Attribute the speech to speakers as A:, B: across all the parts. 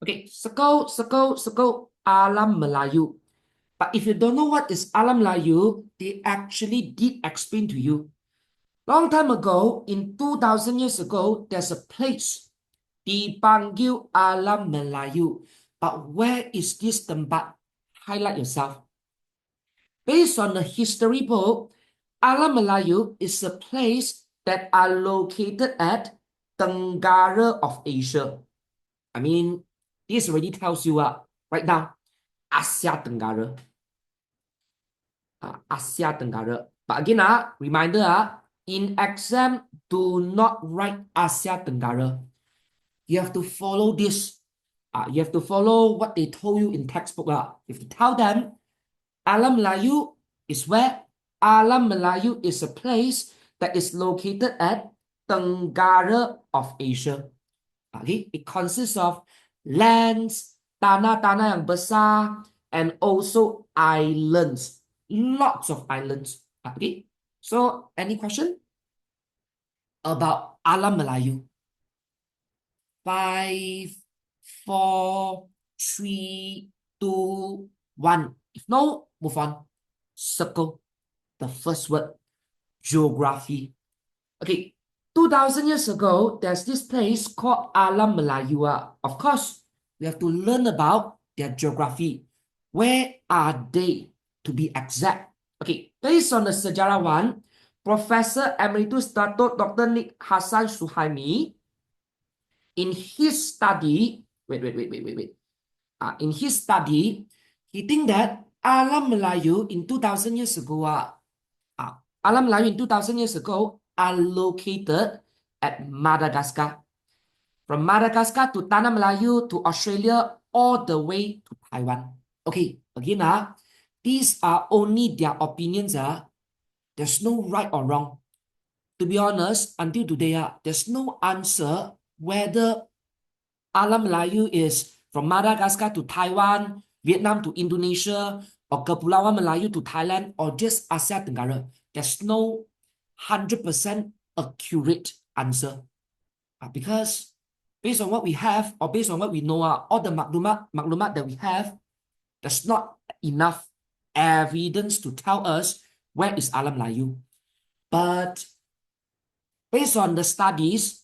A: Okay, circle, circle, circle, Alam Melayu. But if you don't know what is Alam Melayu, they actually did explain to you. Long time ago, in 2000 years ago, there's a place dipanggil Alam Melayu. But where is this tempat? Highlight yourself. Based on the history book, Alam Melayu is a place that are located at Tenggara of Asia. I mean, this already tells you right now, Asia Tenggara. Asia Tenggara. But again, reminder, in exam, do not write Asia Tenggara. You have to follow this. You have to follow what they told you in textbook. You have to tell them, Alam Melayu is where? Alam Melayu is a place that is located at Tenggara of Asia. Okay, it consists of lands, tanah-tanah yang besar, and also islands. Lots of islands. Okay, so any question about Alam Melayu? 5, 4, 3, 2, 1. If no, move on. Circle the first word, geography. Okay, 2000 years ago, there's this place called Alam Melayu. Of course, we have to learn about their geography. Where are they, to be exact? Okay, based on the Sejarah one, Professor Emeritus Dato Dr. Nick Hassan Suhaimi, in his study, in his study, he think that Alam Melayu in 2000 years ago, Alam Melayu in 2000 years ago are located at Madagascar. From Madagascar to Tanah Melayu to Australia, all the way to Taiwan. Okay, again, these are only their opinions. There's no right or wrong. To be honest, until today, there's no answer whether Alam Melayu is from Madagascar to Taiwan, Vietnam to Indonesia, or Kepulauan Melayu to Thailand, or just Asia Tenggara. There's no 100% accurate answer. Because based on what we have, or based on what we know, all the maklumat that we have, there's not enough evidence to tell us where is Alam Melayu. But based on the studies,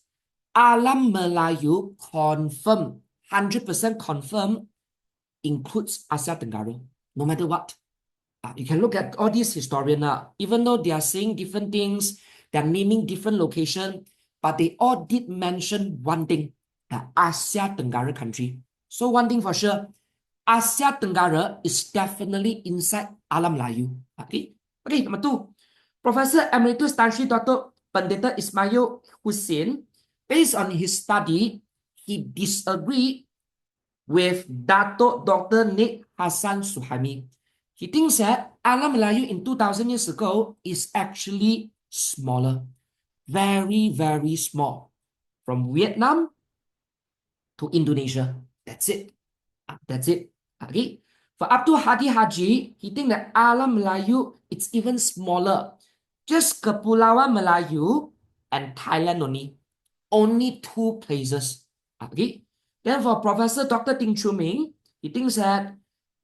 A: Alam Melayu confirm, 100% confirm, includes Asia Tenggara, no matter what. You can look at all these historians, even though they are saying different things, they're naming different locations, but they all did mention one thing, the Asia Tenggara country. So one thing for sure, Asia Tenggara is definitely inside Alam Melayu. Okay, number 2. Professor Emeritus Tan Sri Dr. Pendeta Ismail Hussein, based on his study, he disagreed with Dato Dr. Nick Hassan Suhaimi. He thinks that Alam Melayu in 2000 years ago is actually smaller. Very, very small. From Vietnam to Indonesia. That's it. That's it. Okay. For Abdul Hadi Haji, he thinks that Alam Melayu, it's even smaller. Just Kepulauan Melayu and Thailand only. Only 2 places. Okay. Then for Professor Dr. Ting Chu Ming, he thinks that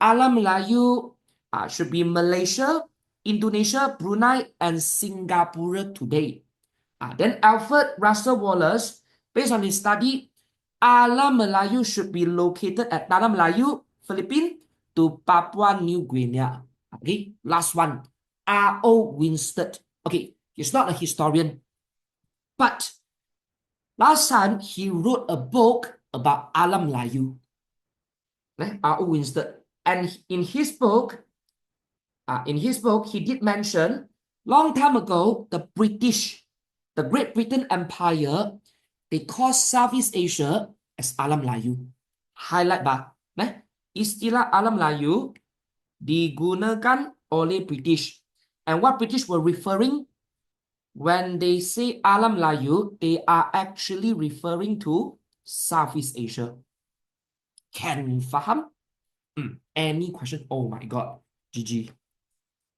A: Alam Melayu should be Malaysia, Indonesia, Brunei, and Singapore today. Then Alfred Russel Wallace, based on his study, Alam Melayu should be located at Tanah Melayu, Philippines, to Papua New Guinea. Okay, last one, R.O. Winstead. Okay, he's not a historian, but last time he wrote a book about Alam Melayu. R.O. Winstead. And in his book, he did mention, long time ago, the Great Britain Empire, they call Southeast Asia as Alam Melayu. Highlight ba. Istilah Alam Melayu digunakan oleh British. And what British were referring, when they say Alam Melayu, they are actually referring to Southeast Asia. Can faham? Any question? Oh my God. GG.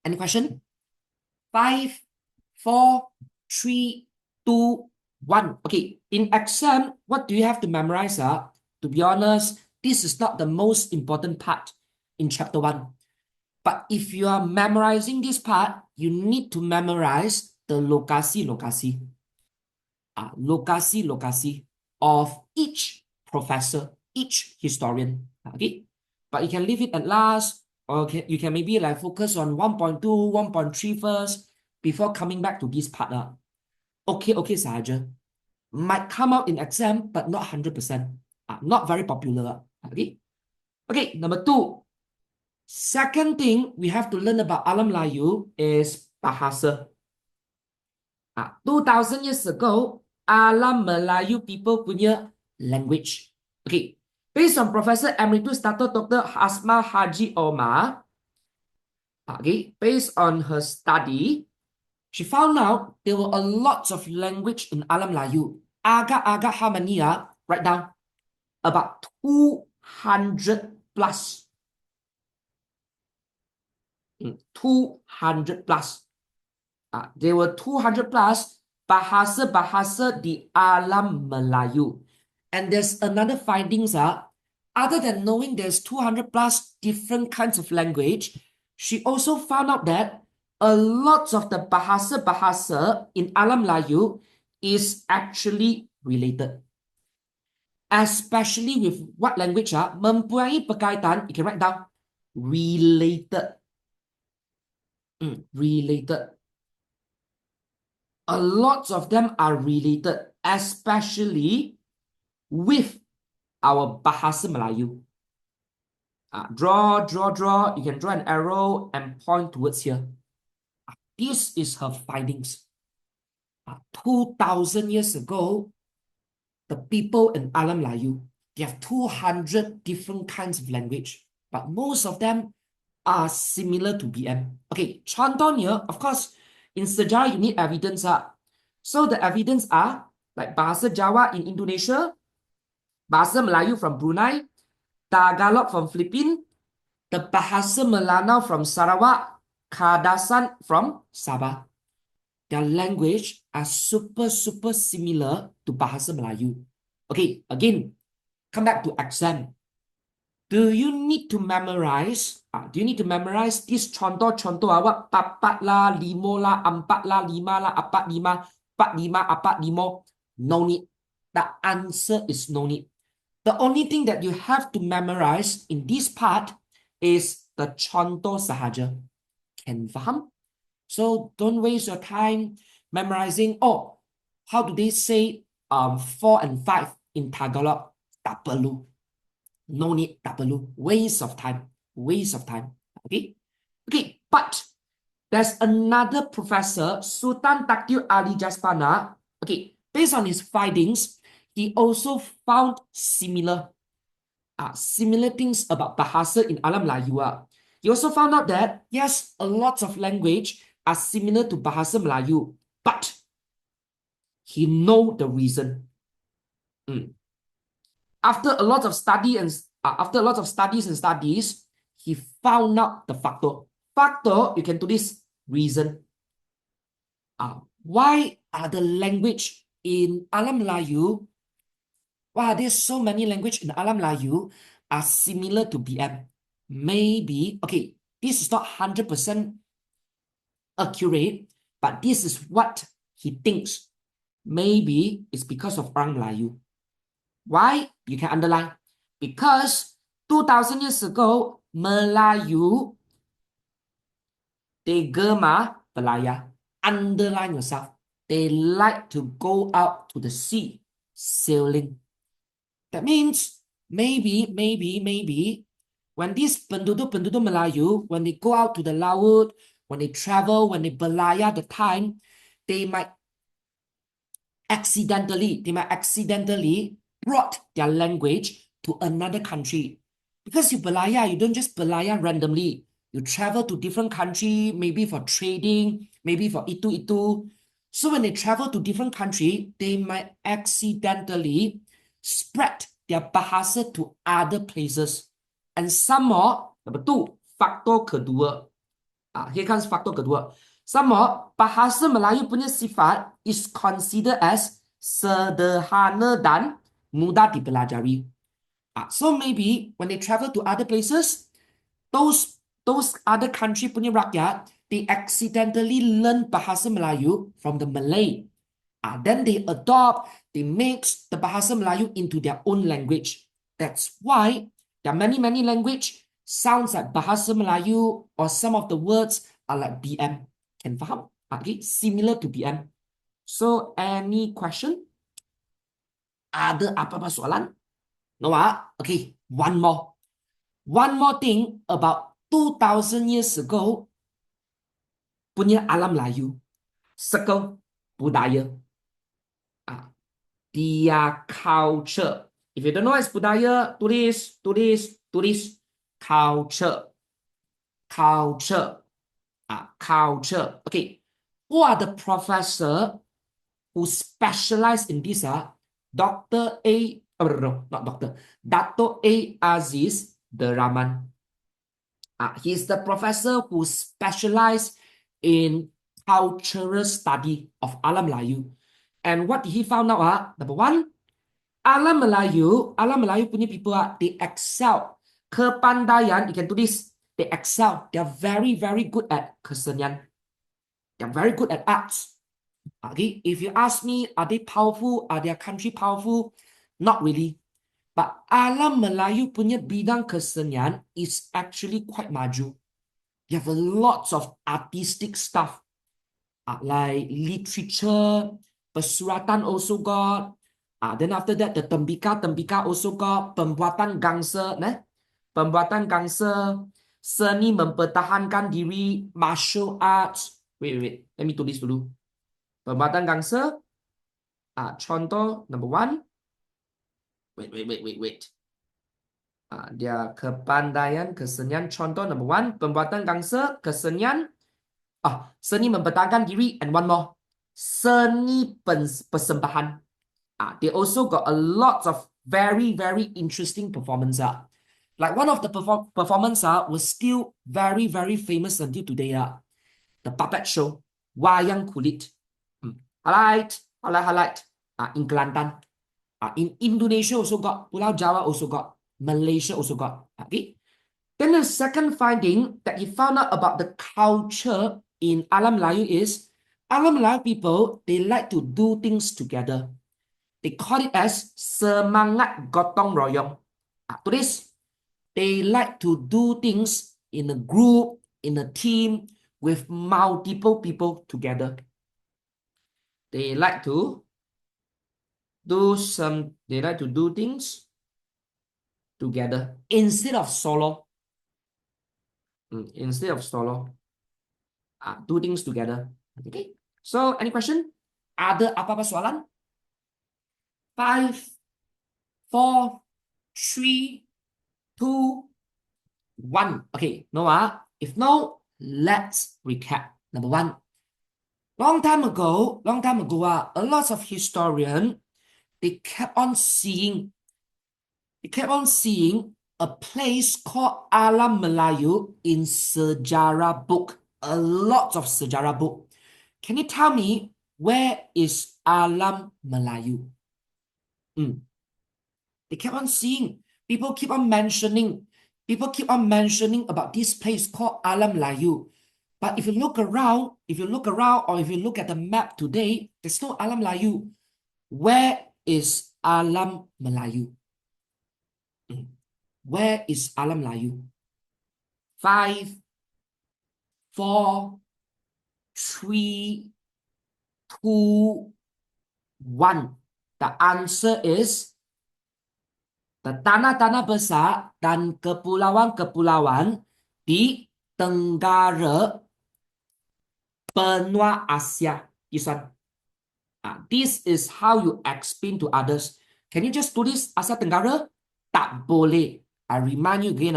A: Any question? 5, 4, 3, 2, 1. Okay, in exam, what do you have to memorize? To be honest, This is not the most important part in chapter 1. But if you are memorizing this part, you need to memorize the lokasi of each professor, each historian. Okay, but you can leave it at last, or you can maybe like focus on 1.2, 1.3 first before coming back to this part. Okay, sahaja. Might come out in exam, but not 100%. Not very popular. Okay, number 2. Second thing we have to learn about Alam Melayu is bahasa. 2000 years ago, Alam Melayu people punya language. Okay, based on Professor Emeritus Dato Dr. Hasma Haji Omar, okay, based on her study, she found out there were a lot of language in Alam Melayu. Agak-agak how many? Write down. About 200 plus. 200 plus. There were 200 plus bahasa-bahasa di Alam Melayu. And there's another findings. Other than knowing there's 200 plus different kinds of language, she also found out that a lot of the bahasa-bahasa in Alam Melayu is actually related. Especially with what language? Mempunyai berkaitan, you can write down, related. Related. A lot of them are related, especially with our bahasa Melayu. Draw. You can draw an arrow and point towards here. This is her findings. 2,000 years ago, the people in Alam Melayu, they have 200 different kinds of language, but most of them are similar to BM. Okay, contohnya, of course, in sejarah you need evidence. So the evidence are like bahasa Jawa in Indonesia, bahasa Melayu from Brunei, Tagalog from Philippines, the bahasa Melanau from Sarawak, Kadasan from Sabah. Their language are super similar to bahasa Melayu. Okay, again, come back to exam. Do you need to memorize? This contoh awak papat lah, limo lah, empat lah, lima lah, apat limo. No need. The answer is no need. The only thing that you have to memorize in this part is the contoh sahaja. Can faham? So don't waste your time memorizing. Oh, how do they say 4 and 5 in Tagalog? Tak perlu. No need, tak perlu. Waste of time. Okay, but there's another professor, Sultan Takdir Ali Jaspana. Okay, based on his findings, he also found similar things about bahasa in Alam Melayu. He also found out that yes, a lot of language are similar to bahasa Melayu, but he know the reason. After a lot of studies and studies, he found out the factor. You can do this reason. Why are the language in Alam Melayu? Why are there so many language in Alam Melayu are similar to BM? Maybe, okay, this is not 100% accurate, but this is what he thinks. Maybe it's because of orang Melayu. Why? You can underline. Because 2,000 years ago, Melayu, they gemar belayar. Underline yourself. They like to go out to the sea, sailing. That means maybe, when these penduduk Melayu, when they go out to the laut, when they travel, when they belayar the time, they might accidentally brought their language to another country. Because you belayar, you don't just belayar randomly. You travel to different country, maybe for trading, maybe for itu. So when they travel to different country, they might accidentally spread their bahasa to other places. And some more, number 2, faktor kedua. Here comes faktor kedua. Some more, bahasa Melayu punya sifat is considered as sederhana dan mudah dipelajari. So maybe when they travel to other places, those other country punya rakyat, they accidentally learn bahasa Melayu from the Malay. Then they adopt, they mix the bahasa Melayu into their own language. That's why there are many, many language sounds like bahasa Melayu, or some of the words are like BM. Can faham? Okay, similar to BM. So any question? Ada apa-apa soalan? No, okay, one more. One more thing about 2000 years ago punya alam Melayu. Circle budaya. Their culture. If you don't know what's budaya, tulis. Culture. Culture. Okay. Who are the professor who specialize in this? Dr. A. Oh, no, not doctor. Dato A. Aziz Deraman. He's the professor who specialized in cultural study of alam Melayu. And what did he found out? Number one, alam Melayu punya people, they excel. Kepandaian, you can do this. They excel. They are very, very good at kesenian. They are very good at arts. Okay, if you ask me, are they powerful? Are their country powerful? Not really. But alam Melayu punya bidang kesenian is actually quite maju. You have a lots of artistic stuff, like literature, pesuratan also got. Then after that, the tembika also got. Pembuatan gangsa, pembuatan gangsa, seni mempertahankan diri, martial arts. Wait. Let me tulis dulu. Pembuatan gangsa. Contoh number one. Wait. Dia kepandaian kesenian. Contoh number one, pembuatan gangsa, kesenian. Seni mempertahankan diri, and one more, seni persembahan. They also got a lot of very, very interesting performance. Like one of the performance was still very, very famous until today. The puppet show, wayang kulit. Highlight. In Kelantan. In Indonesia also got, Pulau Jawa also got, Malaysia also got. Okay. Then the second finding that he found out about the culture in alam Melayu is, alam Melayu people, they like to do things together. They call it as semangat gotong royong. Tulis, they like to do things in a group, in a team, with multiple people together. They like to do things together instead of solo. Do things together. Okay. So any question? Ada apa-apa soalan? 5, 4, 3, 2, 1. Okay, Noah. If no, let's recap. Number one, long time ago, a lot of historians, they kept on seeing a place called Alam Melayu in Sejarah book. A lot of Sejarah book. Can you tell me where is Alam Melayu? They kept on seeing. People keep on mentioning about this place called Alam Melayu. But if you look around, or if you look at the map today, there's no Alam Melayu. Where is Alam Melayu? Where is Alam Melayu? 5, 4, 3, 2, 1. The answer is the tanah-tanah besar dan kepulauan-kepulauan di Tenggara benua Asia. This one. This is how you explain to others. Can you just tulis Asia Tenggara? Tak boleh. I remind you again.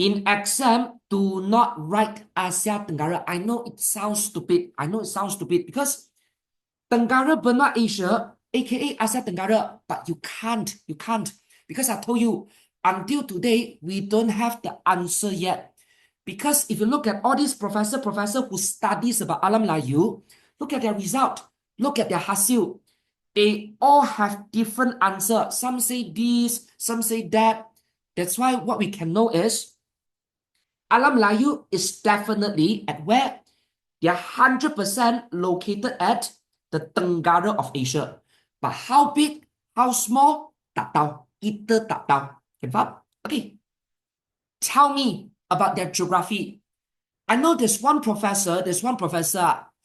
A: In exam, do not write Asia Tenggara. I know it sounds stupid. Because Tenggara benua Asia, aka Asia Tenggara, but you can't. Because I told you, until today, we don't have the answer yet. Because if you look at all these professor who studies about Alam Melayu, look at their result, look at their hasil. They all have different answer. Some say this, some say that. That's why what we can know is Alam Melayu is definitely at where? They are 100% located at the Tenggara of Asia. But how big, how small? Tak tahu. Kita tak tahu. Can faham? Okay. Tell me about their geography. I know there's one professor,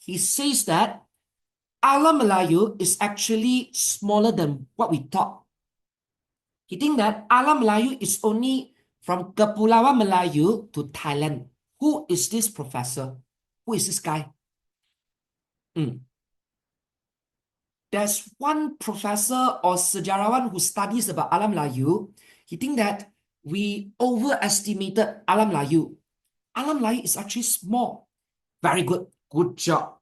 A: he says that Alam Melayu is actually smaller than what we thought. He think that Alam Melayu is only from Kepulauan Melayu to Thailand. Who is this professor? Who is this guy? There's one professor or sejarawan who studies about Alam Melayu. He think that we overestimated Alam Melayu. Alam Melayu is actually small. Very good. Good job.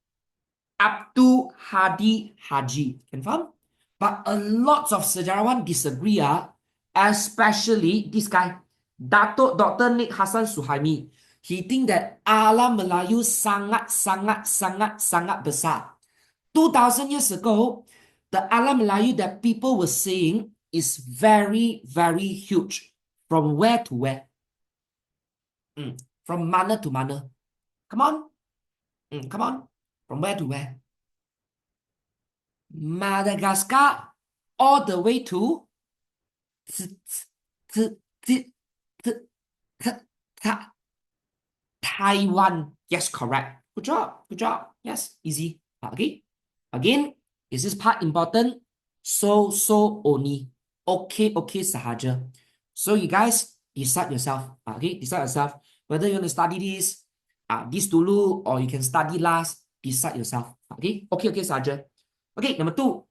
A: Abdul Hadi Haji. Can faham? But a lot of sejarawan disagree, especially this guy, Datuk Dr. Nik Hassan Suhaimi. He think that Alam Melayu sangat besar. 2,000 years ago, the Alam Melayu that people were saying is very, very huge. From where to where? From mana to mana? Come on. Come on. From where to where? Madagascar all the way to Taiwan. Yes, correct. Good job. Good job. Yes, easy. Okay. Again, is this part important? So only. Okay, sahaja. So you guys decide yourself. Okay, decide yourself whether you want to study this dulu, or you can study last. Decide yourself. Okay, sahaja. Okay, number 2.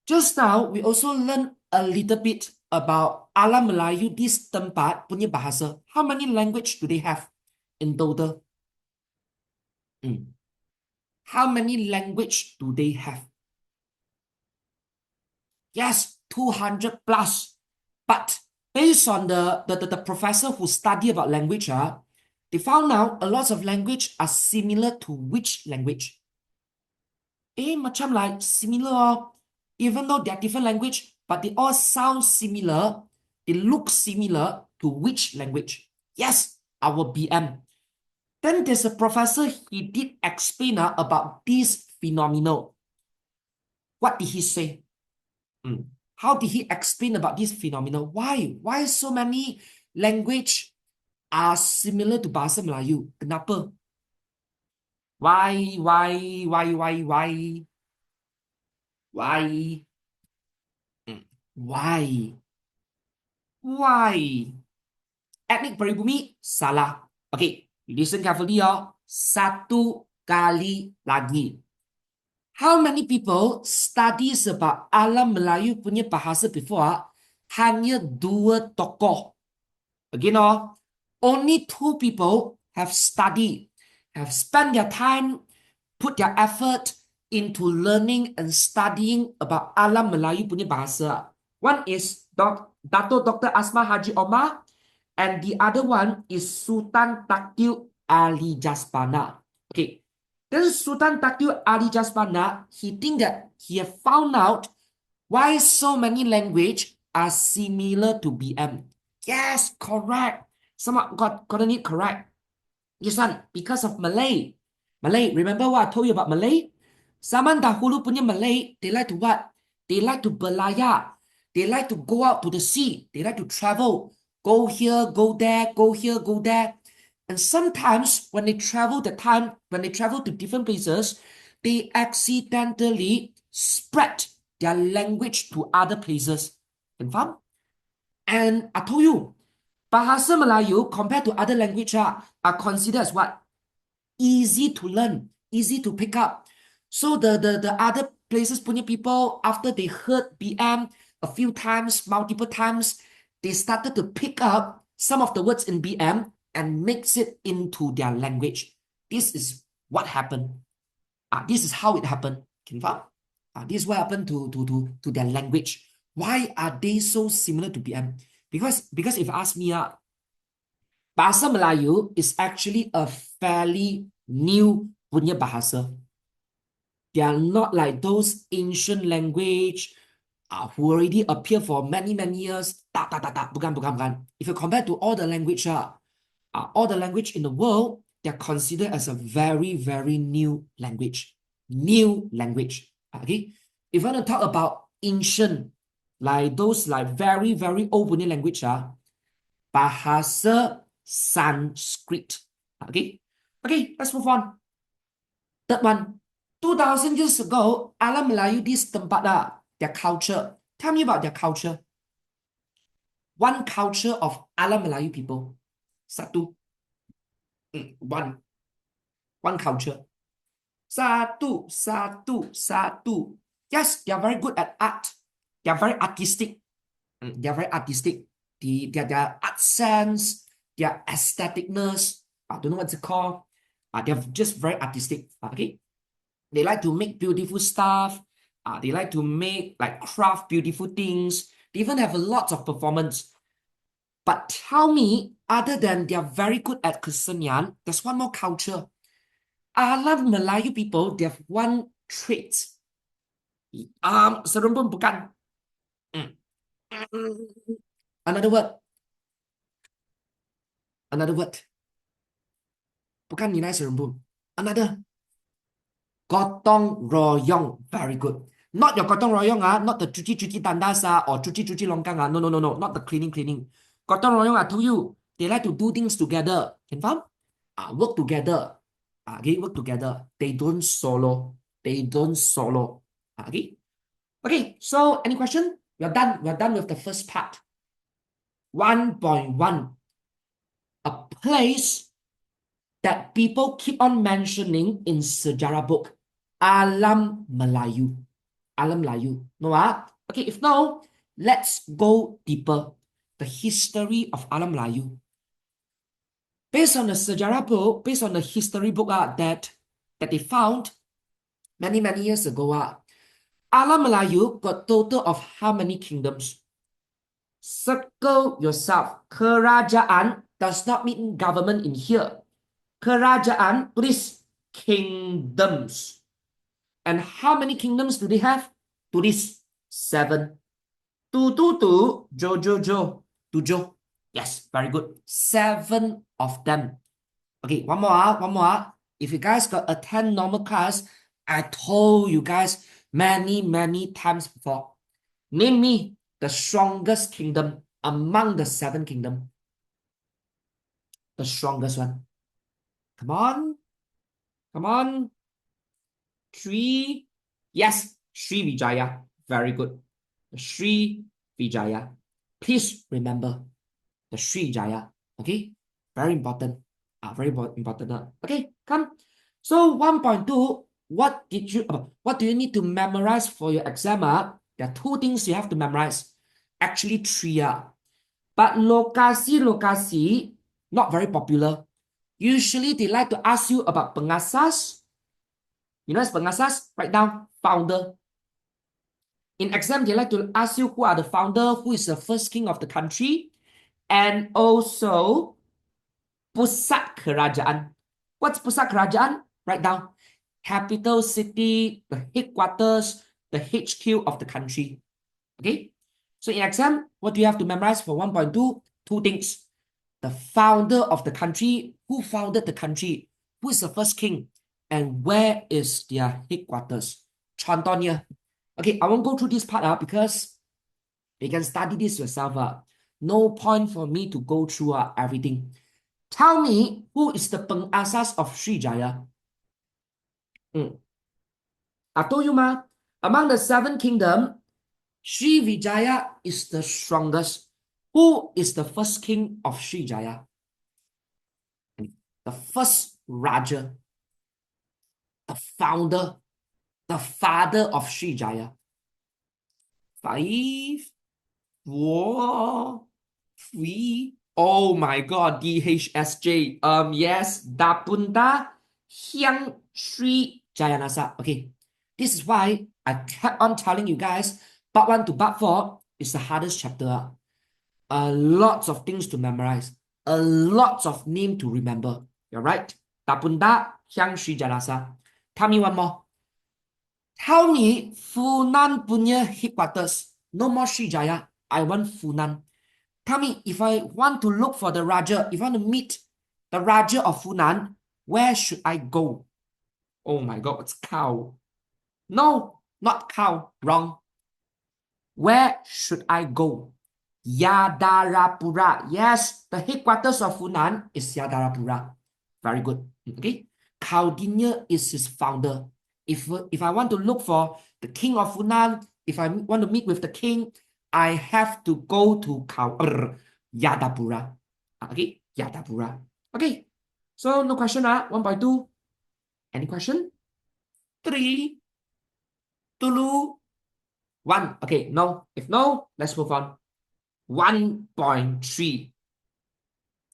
A: Just now we also learned a little bit about Alam Melayu, this tempat punya bahasa. How many language do they have in total? How many language do they have? Yes, 200 plus. But based on the professor who study about language, they found out a lot of language are similar to which language? Macam like similar, even though they're different language, but they all sound similar, they look similar to which language? Yes, our BM. Then there's a professor, he did explain about this phenomenon. What did he say? How did he explain about this phenomenon? Why? Why so many language are similar to Bahasa Melayu? Kenapa? Why? Why? Etnik peribumi salah. Okay, listen carefully, satu kali lagi. How many people studies about Alam Melayu punya bahasa before? Hanya 2 tokoh. Again, only 2 people have studied, have spent their time, put their effort into learning and studying about Alam Melayu punya bahasa. One is Dato Dr. Asma Haji Omar, and the other one is Sultan Takil Ali Jaspana. Okay, this is Sultan Takil Ali Jaspana. He think that he have found out why so many language are similar to BM. Yes, correct. Someone gotten it correct. This one, because of Malay. Malay, remember what I told you about Malay? Zaman dahulu punya Malay, they like to what? They like to belayar. They like to go out to the sea. They like to travel. Go here, go there, go here, go there. And sometimes when they travel to different places, they accidentally spread their language to other places. Confirm? And I told you, Bahasa Melayu compared to other language are considered as what? Easy to learn, easy to pick up. So the other places punya people, after they heard BM a few times, multiple times, they started to pick up some of the words in BM and mix it into their language. This is what happened. This is how it happened. Can you follow? This is what happened to their language. Why are they so similar to BM? Because if you ask me, Bahasa Melayu is actually a fairly new punya bahasa. They are not like those ancient language who already appear for many, many years. Bukan, bukan, bukan. If you compare to all the language in the world, they're considered as a very, very new language. New language. Okay? If you want to talk about ancient, like those like very, very old punya language, bahasa Sanskrit. Okay? Okay, let's move on. Third one. 2000 years ago, alam Melayu this tempat their culture. Tell me about their culture. One culture of alam Melayu people. Satu. One culture. Satu. Yes, they are very good at art. They are very artistic. They are very artistic. Their art sense, their aestheticness, I don't know what's it called. They're just very artistic. Okay. They like to make beautiful stuff. They like to make like craft beautiful things. They even have a lot of performance. But tell me, other than they are very good at kesenian, there's one more culture. Alam Melayu people, they have one trait. Serembun bukan. Another word. Another word. Bukan nilai serembun. Another. Gotong royong. Very good. Not your gotong royong, not the cuci tandas or cuci longkang. No, no, no, no. Not the cleaning. Gotong royong, I told you, they like to do things together. Can you faham? Work together. Okay, work together. They don't solo. Okay. Okay, so any question? We're done. We're done with the first part. 1.1. A place that people keep on mentioning in sejarah book. Alam Melayu. Alam Melayu. No, okay, if no, let's go deeper. The history of Alam Melayu. Based on the sejarah book, based on the history book that they found many, many years ago, Alam Melayu got total of how many kingdoms? Circle yourself. Kerajaan does not mean government in here. Kerajaan, please, kingdoms. And how many kingdoms do they have? Tulis 7. Tujuh. Yes, very good. 7 of them. Okay, one more. If you guys got attend normal class, I told you guys many, many times before. Name me the strongest kingdom among the 7 kingdoms. The strongest one. Come on. 3. Yes, Srivijaya. Very good. The Srivijaya. Please remember the Srivijaya. Okay? Very important. Very important. Okay, come. So 1.2, what do you need to memorize for your exam? There are 2 things you have to memorize. Actually 3. But lokasi, not very popular. Usually they like to ask you about pengasas. You know what's pengasas? Write down founder. In exam, they like to ask you who are the founder, who is the first king of the country, and also pusat kerajaan. What's pusat kerajaan? Write down capital city, the headquarters, the HQ of the country. Okay? So in exam, what do you have to memorize for 1.2? 2 things. The founder of the country, who founded the country, who is the first king, and where is their headquarters. Contohnya. Okay, I won't go through this part because you can study this yourself. No point for me to go through everything. Tell me, who is the pengasas of Srivijaya? I told you, among the 7 kingdoms, Srivijaya is the strongest. Who is the first king of Srivijaya? The first Raja, the founder, the father of Srivijaya. 5, 4, 3. Oh my God, DHSJ. Yes, Dapunda Hyang Sri Jayanasa. Okay, this is why I kept on telling you guys, part 1 to part 4 is the hardest chapter. Lots of things to memorize, a lots of name to remember. You're right. Dapunda Hyang Sri Jayanasa. Tell me one more. Tell me Funan punya headquarters. No more Srijaya. I want Funan. Tell me, if I want to look for the Raja, if I want to meet the Raja of Funan, where should I go? Oh my God, it's cow. No, not cow. Wrong. Where should I go? Yadarapura. Yes, the headquarters of Funan is Yadarapura. Very good. Okay. Kaudinya is his founder. If I want to look for the king of Funan, if I want to meet with the king, I have to go to Yadapura. Okay, Yadapura. Okay. So no question, 1.2. Any question? 3, 2, 1. Okay, no. If no, let's move on. 1.3.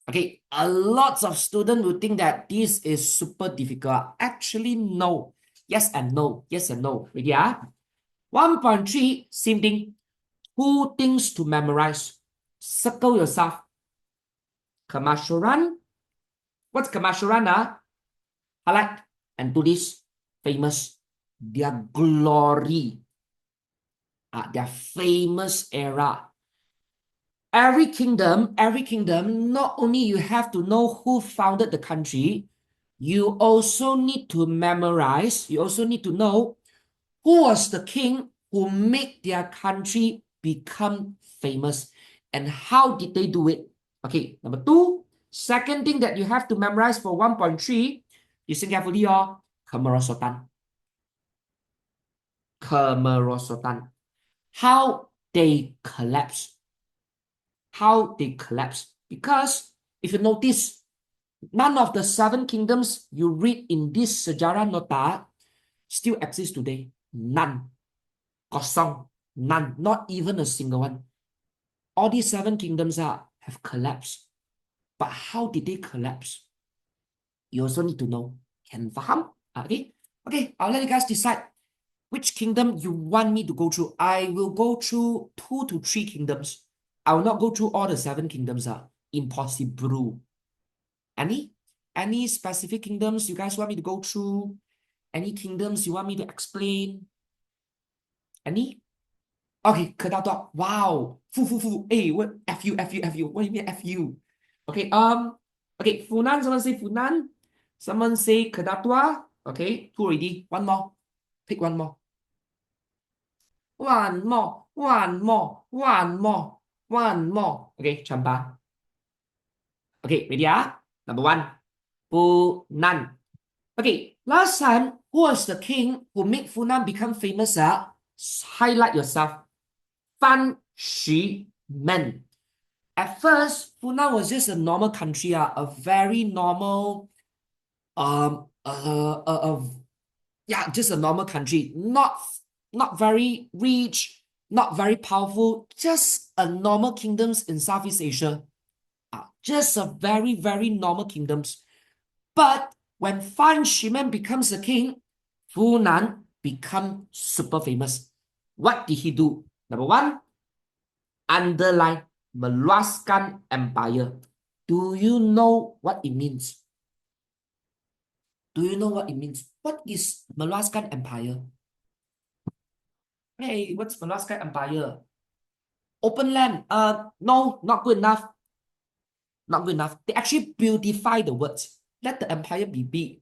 A: Okay, a lot of students will think that this is super difficult. Actually, no. Yes and no. Yes and no. Ready? 1.3, same thing. 2 things to memorize. Circle yourself. Kemasyuran. What's Kemasyuran? Highlight and do this. Famous. Their glory. Their famous era. Every kingdom, not only you have to know who founded the country, you also need to memorize, you also need to know who was the king who made their country become famous and how did they do it. Okay, number 2, second thing that you have to memorize for 1.3, listen carefully, Kemerosotan. Kemerosotan. How they collapse. How they collapse. Because if you notice, none of the 7 kingdoms you read in this Sejarah Nota still exist today. None. Kosong. None. Not even a single one. All these 7 kingdoms have collapsed. But how did they collapse? You also need to know. Can faham? Okay. Okay, I'll let you guys decide which kingdom you want me to go through. I will go through 2 to 3 kingdoms. I will not go through all the 7 kingdoms. Impossible. Any specific kingdoms you guys want me to go through? Any kingdoms you want me to explain? Any? Okay, Kedatua. Wow. Fu. Hey, what? F-U. What do you mean F-U? Okay, okay, Funan. Someone say Funan. Someone say Kedatua. Okay, 2 already. One more. Pick one more. One more. Okay, Champa. Okay, ready? Number 1, Funan. Okay, last time, who was the king who made Funan become famous? Highlight yourself. Fan Xu Men. At first, Funan was just a normal country, a very normal, yeah, just a normal country. Not very rich, not very powerful, just a normal kingdoms in Southeast Asia. Just a very, very normal kingdoms. But when Fan Shimen becomes a king, Funan become super famous. What did he do? Number 1, underline, meluaskan empire. Do you know what it means? Do you know what it means? What is meluaskan empire? Hey, what's meluaskan empire? Open land. No, not good enough. Not good enough. They actually beautify the words. Let the empire be big.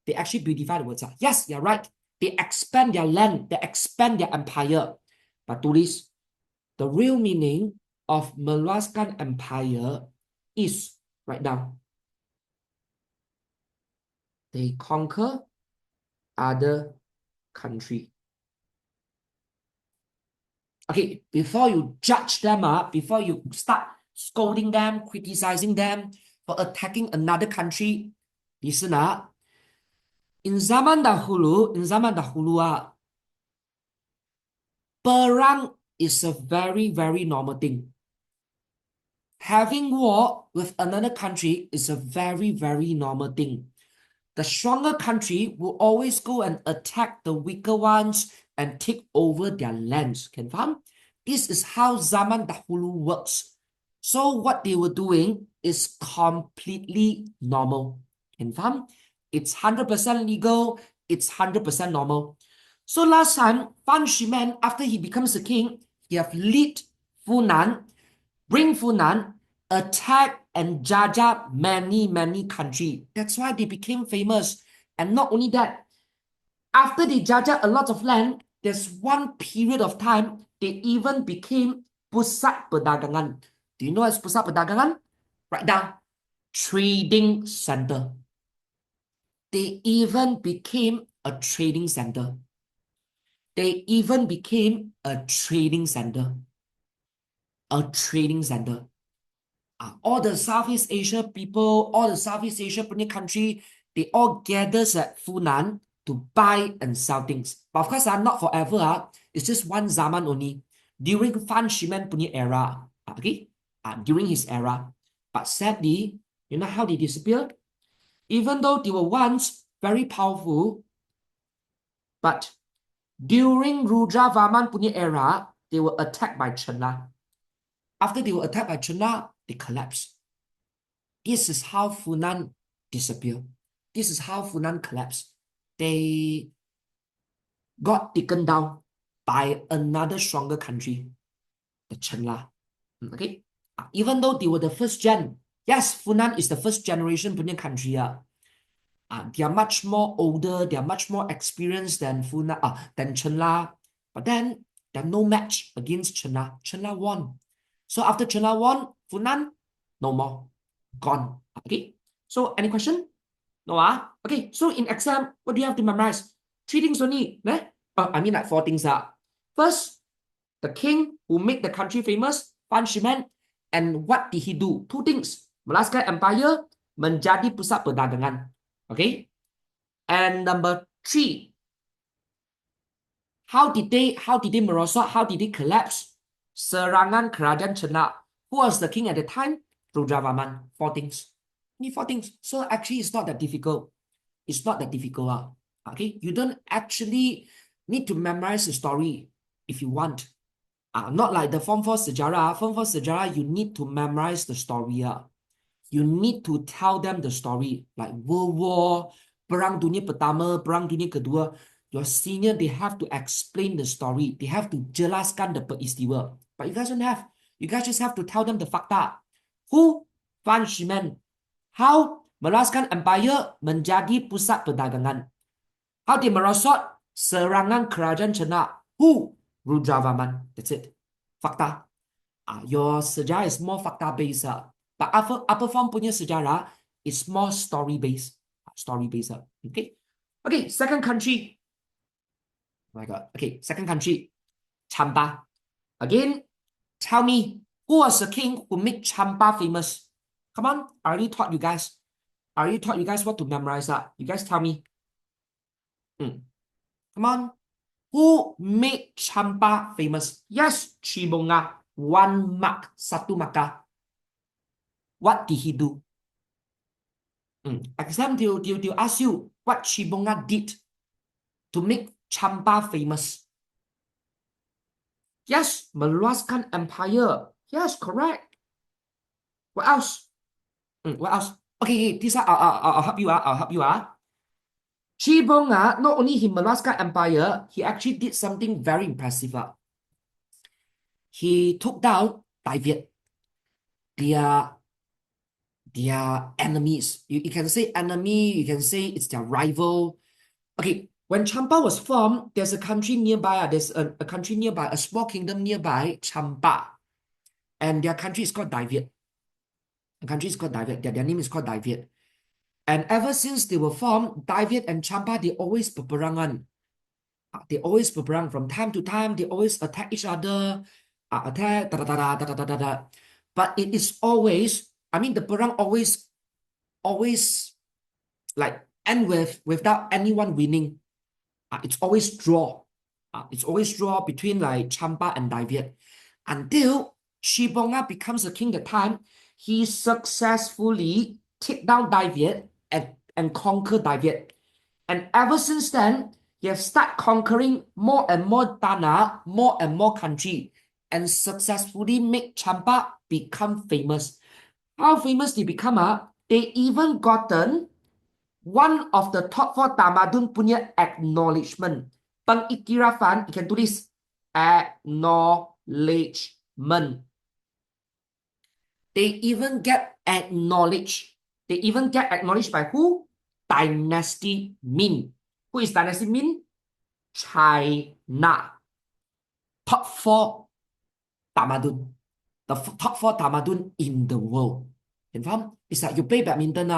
A: They actually beautify the words. Yes, you're right. They expand their land. They expand their empire. But to this, the real meaning of meluaskan empire is right now. They conquer other country. Okay, before you judge them, before you start scolding them, criticizing them for attacking another country, listen, in zaman dahulu, perang is a very, very normal thing. Having war with another country is a very, very normal thing. The stronger country will always go and attack the weaker ones and take over their lands. Can you faham? This is how zaman dahulu works. So what they were doing is completely normal. Can you faham? It's 100% legal. It's 100% normal. So last time, Fan Shimen, after he becomes a king, he have lead Funan, bring Funan, attack and jaja many country. That's why they became famous. And not only that, after they jaja a lot of land, there's one period of time they even became pusat perdagangan. Do you know what's pusat perdagangan? Right down, trading center. They even became a trading center. They even became a trading center. A trading center. All the Southeast Asia people, all the Southeast Asia country, they all gathers at Funan to buy and sell things. But of course, not forever. It's just one zaman only. During Fan Shimen punya era. Okay? During his era. But sadly, you know how they disappeared? Even though they were once very powerful, but during Rudravarman punya era, they were attacked by Chenla. After they were attacked by Chenla, they collapsed. This is how Funan disappeared. This is how Funan collapsed. They got taken down by another stronger country, the Chenla. Okay? Even though they were the first gen, yes, Funan is the first generation punya country. They are much more older, they are much more experienced than Chenla. But then they're no match against Chenla. Chenla won. So after Chenla won, Funan, no more. Gone. Okay. So any question? No. Okay. So in exam, what do you have to memorize? 3 things only. I mean like 4 things. First, the king who made the country famous, Fan Shimen, and what did he do? 2 things. Melaskai Empire menjadi pusat perdagangan. Okay. And number 3, how did they merosot? How did they collapse? Serangan Kerajaan Chenla. Who was the king at the time? Rudravarman. 4 things. Only 4 things. So actually, it's not that difficult. It's not that difficult. Okay, you don't actually need to memorize the story if you want. Not like the Form 4 Sejarah. Form 4 Sejarah, you need to memorize the story. You need to tell them the story. Like World War, Perang Dunia Pertama, Perang Dunia Kedua. Your senior, they have to explain the story. They have to jelaskan the peristiwa. But you guys don't have. You guys just have to tell them the fakta. Who? Fan Shimen. How? Meluaskan empire menjadi pusat perdagangan. How they merosot? Serangan kerajaan Chenla. Who? Rudravarman. That's it. Fakta. Your sejarah is more fakta based. But upper form punya sejarah is more story based. Story based. Okay. Okay, second country. Oh my God. Okay, second country. Champa. Again, tell me, who was the king who made Champa famous? Come on, I already taught you guys. I already taught you guys what to memorize that. You guys tell me. Come on. Who made Champa famous? Yes, Chibonga. 1 mark. 1 markah. What did he do? Exam, they'll ask you what Chibonga did to make Champa famous. Yes, Meluaskan Empire. Yes, correct. What else? What else? Okay, this I'll help you. I'll help you. Chibonga, not only he Meluaskan Empire, he actually did something very impressive. He took down David, their enemies. You can say enemy, you can say it's their rival. Okay, when Champa was formed, there's a country nearby. There's a country nearby, a small kingdom nearby, Champa. And their country is called David. The country is called David. Their name is called David. And ever since they were formed, David and Champa, they always berperangan. They always berperang from time to time. They always attack each other. Attack, da da da da da da da da. But it is always, I mean, the perang always like end without anyone winning. It's always draw. It's always draw between like Champa and David. Until Shibonga becomes a king at the time, he successfully take down David and conquer David. And ever since then, he have started conquering more and more tanah, more and more country, and successfully make Champa become famous. How famous they become? They even gotten one of the top 4 tamadun punya acknowledgement. pengiktirafan, you can tulis acknowledgement. They even get acknowledged. They even get acknowledged by who? Dynasty Ming. Who is Dynasty Ming? China. Top 4 tamadun. The top 4 tamadun in the world. It's like you play badminton.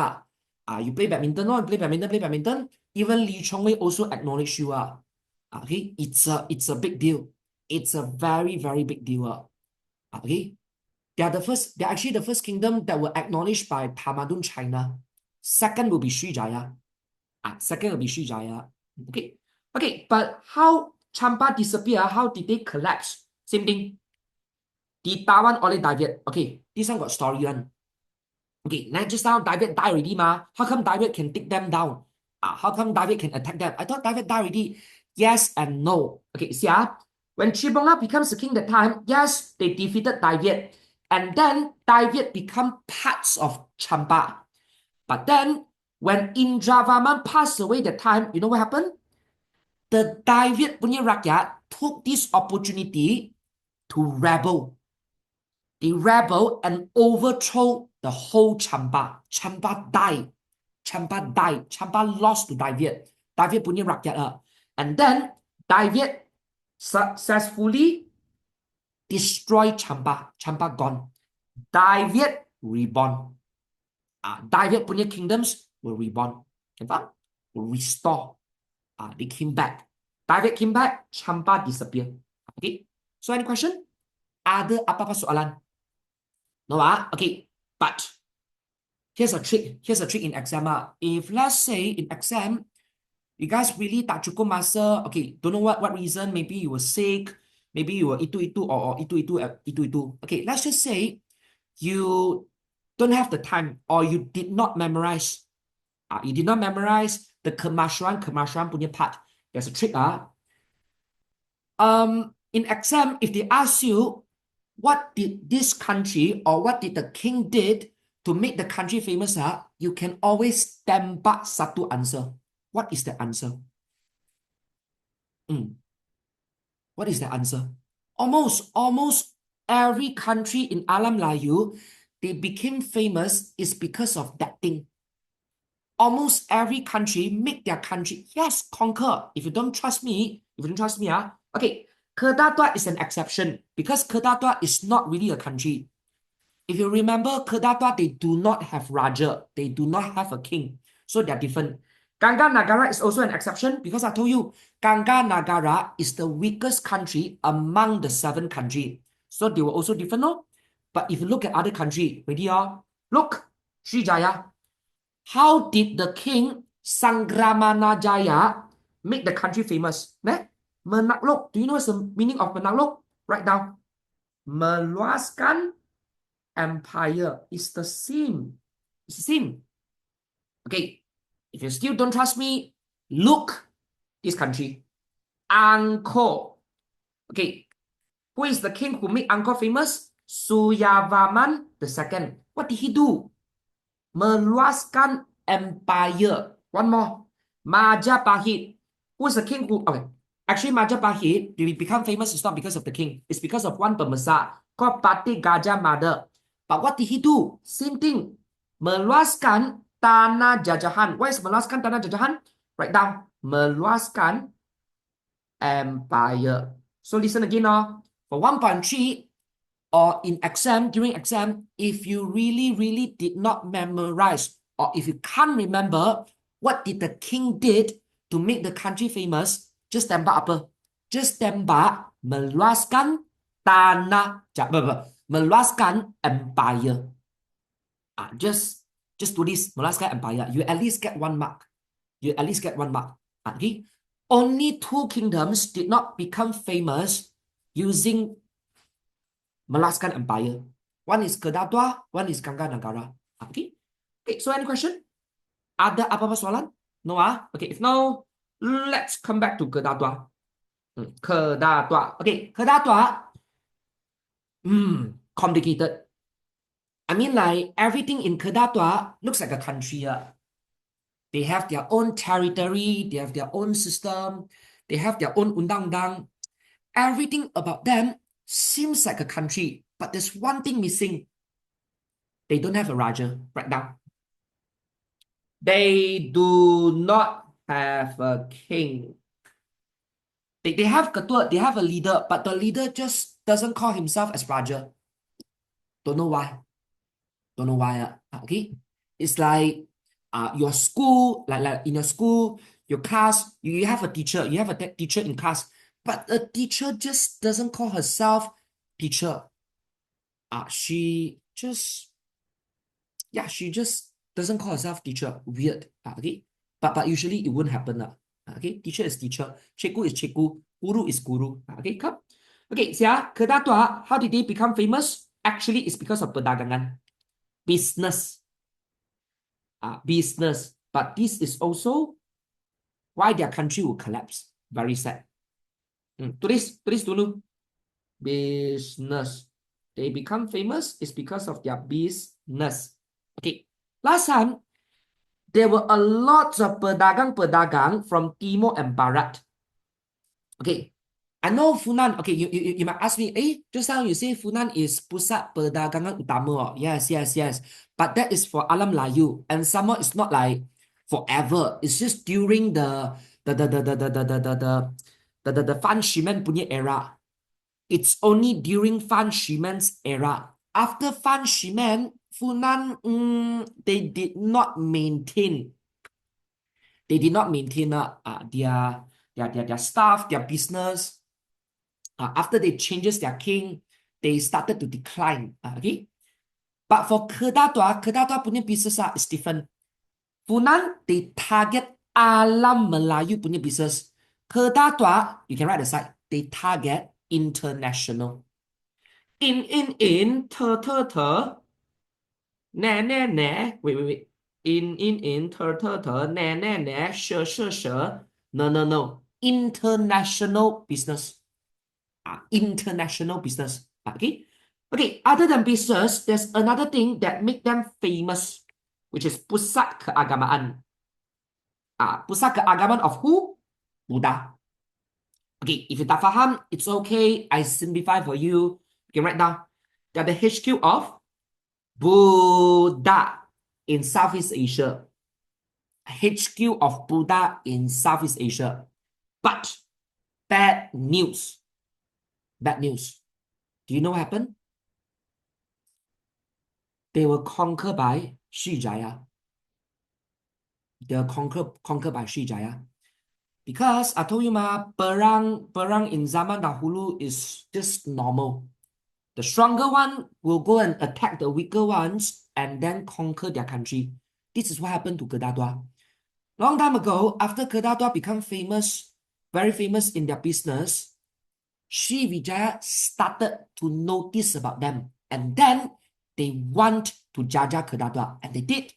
A: You play badminton, you play badminton. Even Lee Chong Wei also acknowledge you. Okay, it's a big deal. It's a very, very big deal. Okay. They're actually the first kingdom that were acknowledged by Tamadun China. Second will be Srijaya. Second will be Srijaya. Okay. Okay, but how Champa disappear? How did they collapse? Same thing. Ditawan oleh David. Okay, this one got story one. Okay, now just now David died already ma. How come David can take them down? How come David can attack them? I thought David died already. Yes and no. Okay, see when Chibonga becomes the king that time, yes, they defeated David. And then David become parts of Champa. But then when Indravarman passed away that time, you know what happened? The David punya rakyat took this opportunity to rebel. They rebel and overthrow the whole Champa. Champa died. Champa died. Champa lost to David. David punya rakyat. And then David successfully destroyed Champa. Champa gone. David reborn. David punya kingdoms were reborn. Will restore. They came back. David came back, Champa disappeared. Okay. So any question? Ada apa-apa soalan? No, okay. But here's a trick. Here's a trick in exam. If let's say in exam, you guys really tak cukup masa, okay, don't know what reason, maybe you were sick, maybe you were itu or itu. Okay, let's just say you don't have the time or you did not memorize. You did not memorize the kemasyuran punya part. There's a trick. In exam, if they ask you, what did this country or what did the king did to make the country famous, you can always tembak satu answer. What is the answer? What is the answer? Almost every country in Alam Layu, they became famous is because of that thing. Almost every country make their country, yes, conquer. If you don't trust me, okay, Kedatwa is an exception because Kedatwa is not really a country. If you remember, Kedatwa, they do not have Raja. They do not have a king. So they're different. Ganga Nagara is also an exception because I told you, Ganga Nagara is the weakest country among the 7 countries. So they were also different, no? But if you look at other countries, ready, look, Srijaya. How did the king Sangramanajaya make the country famous? Menakluk. Do you know what's the meaning of menakluk? Write down. Meluaskan empire. It's the same. It's the same. Okay. If you still don't trust me, look this country. Angkor. Okay. Who is the king who made Angkor famous? Suryavarman II. What did he do? Meluaskan empire. One more. Majapahit. Who is the king who... Okay. Actually, Majapahit, they become famous is not because of the king. It's because of one pembesar called Patih Gajah Mada. But what did he do? Same thing. Meluaskan tanah jajahan. What is meluaskan tanah jajahan? Write down. Meluaskan empire. So listen again. For 1.3, or in exam, during exam, if you really did not memorize, or if you can't remember what did the king did to make the country famous, just tembak apa? Just tembak meluaskan tanah, meluaskan empire. Just do this, meluaskan empire. You at least get 1 mark. You at least get 1 mark. Okay? Only 2 kingdoms did not become famous using meluaskan empire. One is Kedatwa, one is Ganga Nagara. Okay? Okay, so any question? Ada apa-apa soalan? No, Okay, if no, let's come back to Kedatwa. Kedatwa. Okay, Kedatwa. Complicated. I mean, like, everything in Kedatwa looks like a country. They have their own territory, they have their own system, They have their own undang-undang. Everything about them seems like a country, but there's one thing missing. They don't have a Raja right now. They do not have a king. They have ketua, they have a leader, but the leader just doesn't call himself as Raja. Don't know why. Don't know why. Okay. It's like your school, like in your school, your class, you have a teacher, you have a teacher in class, but the teacher just doesn't call herself teacher. She just, yeah, she just doesn't call herself teacher. Weird. Okay. But usually it wouldn't happen. Okay. Teacher is teacher. Cikgu is cikgu. Guru is guru. Okay, come. Okay, Kedatua, how did they become famous? Actually, it's because of perdagangan. Business. Business. But this is also why their country will collapse. Very sad. Tulis dulu. Business. They become famous is because of their business. Okay. Last time, there were a lot of pedagang from Timur and Barat. Okay. I know Funan. Okay, you might ask me, just now you say Funan is pusat perdagangan utama. Yes, yes, yes. But that is for Alam Layu, and somehow it's not like forever. It's just during the Fan Shimen punya era. It's only during Fan Shimen's era. After Fan Shimen, Funan, they did not maintain. They did not maintain their staff, their business. After they changes their king, they started to decline. Okay, but for Kedatua punya business is different. Funan, they target Alam Melayu punya business. Kedatua, you can write aside, they target international. Ter, ne, wait. Ter, sure. No. International business. International business. Okay. Other than business, there's another thing that make them famous, which is pusat keagamaan. Pusat keagamaan of who? Buddha. Okay, if you tak faham, it's okay. I simplify for you. Okay, right now, they're the HQ of Buddha in Southeast Asia. HQ of Buddha in Southeast Asia. But bad news. Bad news. Do you know what happened? They were conquered by Srijaya. They were conquered by Srijaya. Because I told you, perang in zaman dahulu is just normal. The stronger one will go and attack the weaker ones and then conquer their country. This is what happened to Kedatua. Long time ago, after Kedatua became famous, very famous in their business, Srivijaya started to notice about them. And then they want to jajah Kedatua. And they did.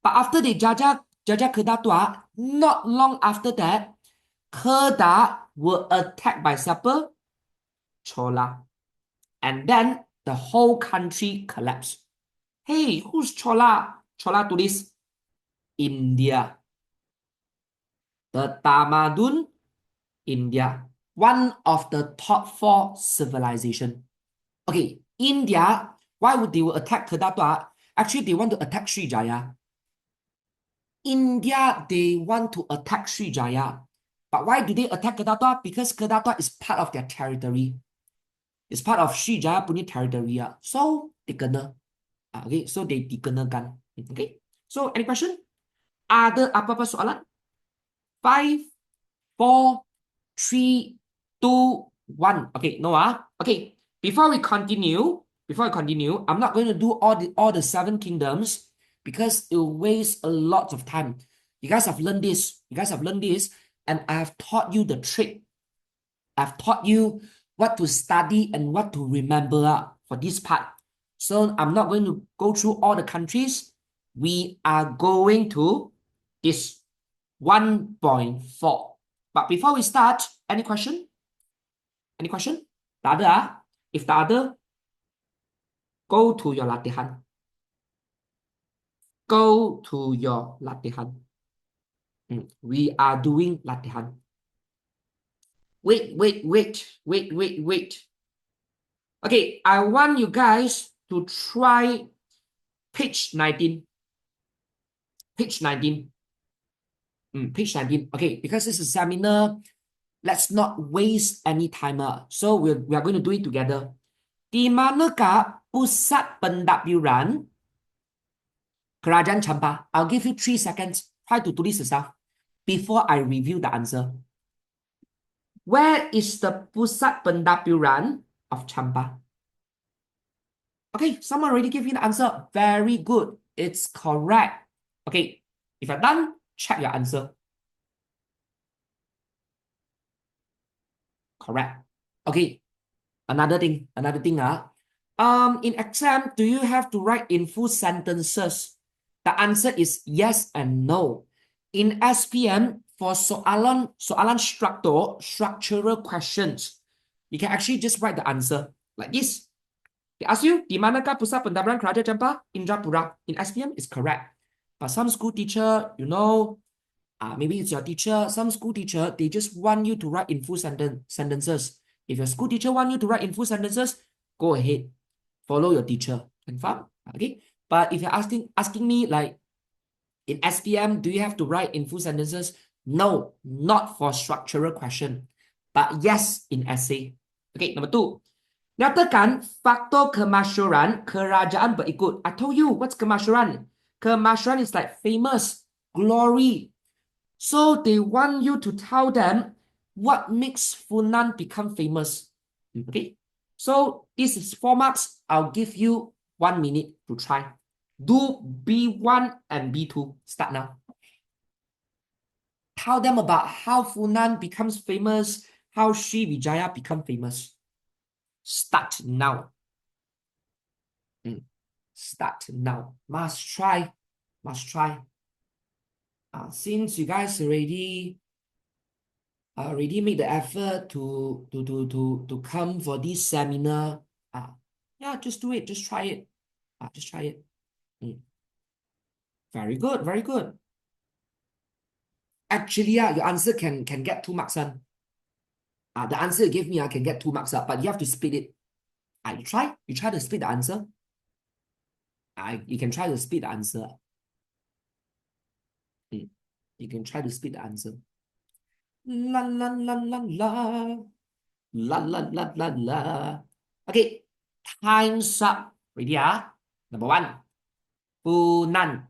A: But after they jajah Kedatua, not long after that, Kedah were attacked by siapa? Chola. And then the whole country collapsed. Hey, who's Chola? Chola tulis India. The Tamadun, India. One of the top 4 civilization. Okay, India, why would they attack Kedatua? Actually, they want to attack Srijaya. India, they want to attack Srijaya. But why do they attack Kedatua? Because Kedatua is part of their territory. It's part of Srijaya punya territory. So, they kena. Okay, so they dikenakan. Okay, so any question? Ada apa-apa soalan? 5, 4, 3, 2, 1. Okay, no. Okay, before we continue, I'm not going to do all the 7 kingdoms because it will waste a lot of time. You guys have learned this. And I have taught you the trick. I've taught you what to study and what to remember for this part. So I'm not going to go through all the countries. We are going to this 1.4. But before we start, any question? Any question? Tak ada. If tak ada, go to your latihan. Go to your latihan. We are doing latihan. Wait. Okay, I want you guys to try page 19. Page 19. Page 19. Okay, because this is a seminar, let's not waste any time. So we are going to do it together. Di manakah pusat pentadbiran Kerajaan Champa? I'll give you 3 seconds. Try to tulis the stuff before I review the answer. Where is the pusat pentadbiran of Champa? Okay, someone already gave you the answer. Very good. It's correct. Okay, if you're done, check your answer. Correct. Okay, another thing. In exam, do you have to write in full sentences? The answer is yes and no. In SPM, for soalan structural questions, you can actually just write the answer like this. They ask you, di manakah pusat pentadbiran Kerajaan Champa? Indrapura. In SPM, it's correct. But some school teacher, maybe it's your teacher, some school teacher, they just want you to write in full sentences. If your school teacher want you to write in full sentences, go ahead. Follow your teacher. Confirm? Okay. But if you're asking me like in SPM, do you have to write in full sentences? No, not for structural question. But yes, in essay. Okay, number 2. Nyatakan faktor kemasyhuran kerajaan berikut. I told you, what's kemasyhuran? Kemasyhuran is like famous, glory. So they want you to tell them what makes Funan become famous. Okay, so this is 4 marks. I'll give you 1 minute to try. Do B1 and B2. Start now. Tell them about how Funan becomes famous, how Sriwijaya become famous. Start now. Start now. Must try. Since you guys already made the effort to come for this seminar, yeah, just do it. Just try it. Just try it. Very good. Actually, your answer can get 2 marks. The answer you gave me can get 2 marks, but you have to split it. You try to split the answer. You can try to split the answer. You can try to split the answer. La la la la la. La la la la la. Okay, time's up. Ready? Number 1. Funan.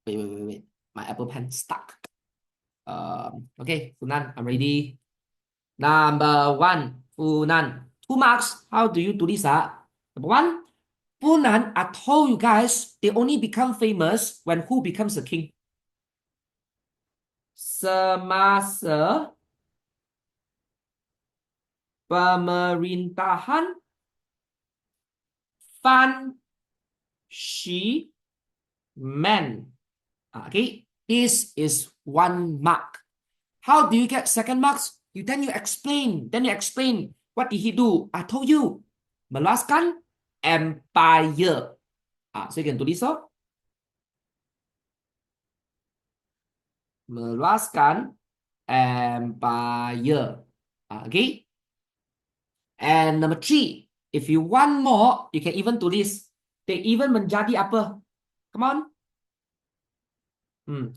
A: Wait. My Apple Pen stuck. Okay, Funan, I'm ready. Number 1, Funan. 2 marks. How do you do this? Number 1, Funan, I told you guys, they only become famous when who becomes the king? Semasa pemerintahan Fan Shi Man. Okay, this is 1 mark. How do you get 2nd marks? Then you explain. What did he do? I told you. Meluaskan empire. So you can do this. Meluaskan empire. Okay. And number 3, if you want more, you can even do this. They even menjadi apa? Come on.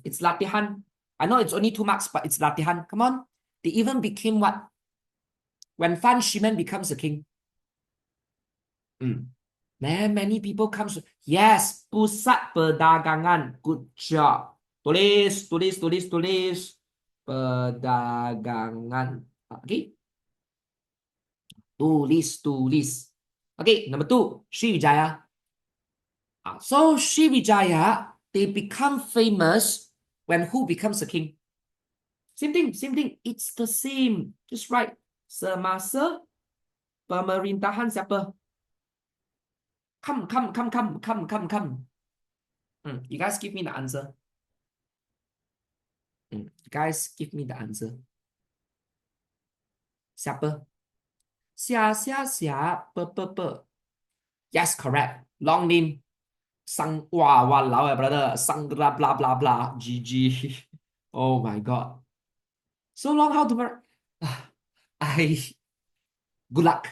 A: It's latihan. I know it's only 2 marks, but it's latihan. Come on. They even became what? When Fan Shiman becomes a king. Many people come to, yes, pusat perdagangan. Good job. Tulis. Perdagangan. Okay. Tulis. Okay, number 2, Sriwijaya. So Sriwijaya, they become famous when who becomes a king? Same thing. It's the same. Just write semasa pemerintahan siapa? Come. You guys give me the answer. You guys give me the answer. Siapa? Pe. Yes, correct. Long name. Walao, brother. Blah blah. GG. Oh my god. So long, how to good luck.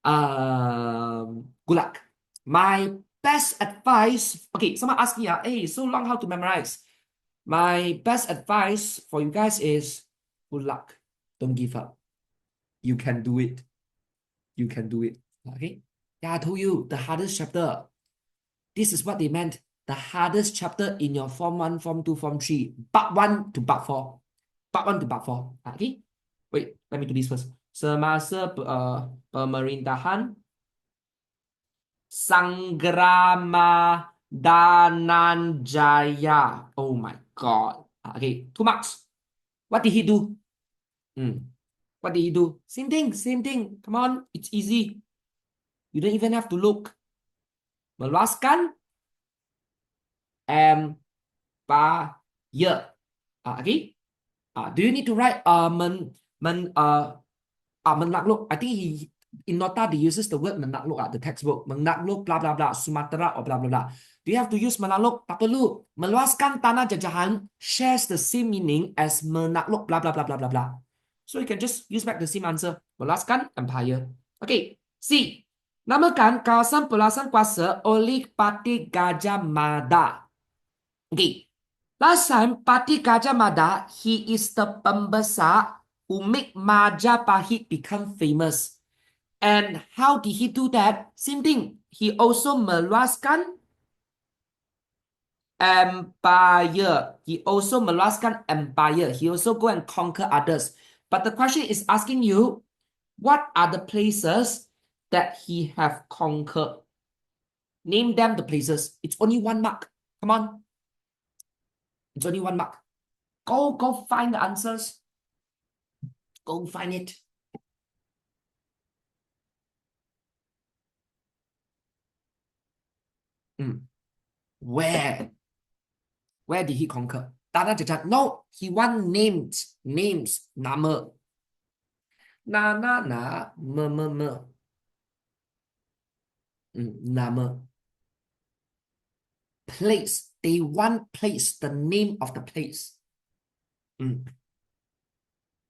A: Good luck. My best advice. Okay, someone asked me, hey, so long how to memorize. My best advice for you guys is good luck. Don't give up. You can do it. You can do it. Okay. Yeah, I told you the hardest chapter. This is what they meant. The hardest chapter in your Form 1, Form 2, Form 3. Part 1 to Part 4. Part 1 to Part 4. Okay. Wait, let me do this first. Semasa pemerintahan Sanggrama Dananjaya. Oh my God. Okay, 2 marks. What did he do? What did he do? Same thing, same thing. Come on, it's easy. You don't even have to look. Meluaskan empire. Okay. Do you need to write menakluk? I think he in nota they uses the word menakluk the textbook. Menakluk blah blah blah Sumatera or blah blah blah. Do you have to use menakluk? Tak perlu. Meluaskan tanah jajahan shares the same meaning as menakluk blah blah blah blah blah blah. So you can just use back the same answer. Meluaskan empire. Okay. C. Namakan kawasan pelepasan kuasa oleh Parti Gajah Mada. Okay. Last time, Parti Gajah Mada, he is the pembesar who make Majapahit become famous. And how did he do that? Same thing. He also meluaskan empire. He also meluaskan empire. He also go and conquer others. But the question is asking you, what are the places that he have conquered? Name them the places. It's only 1 mark. Come on. It's only 1 mark. Go find the answers. Go find it. Where? Where did he conquer? Tanah Jajan. No, he want names. Names. Nama. Na. Me. Nama. Place. They want place. The name of the place.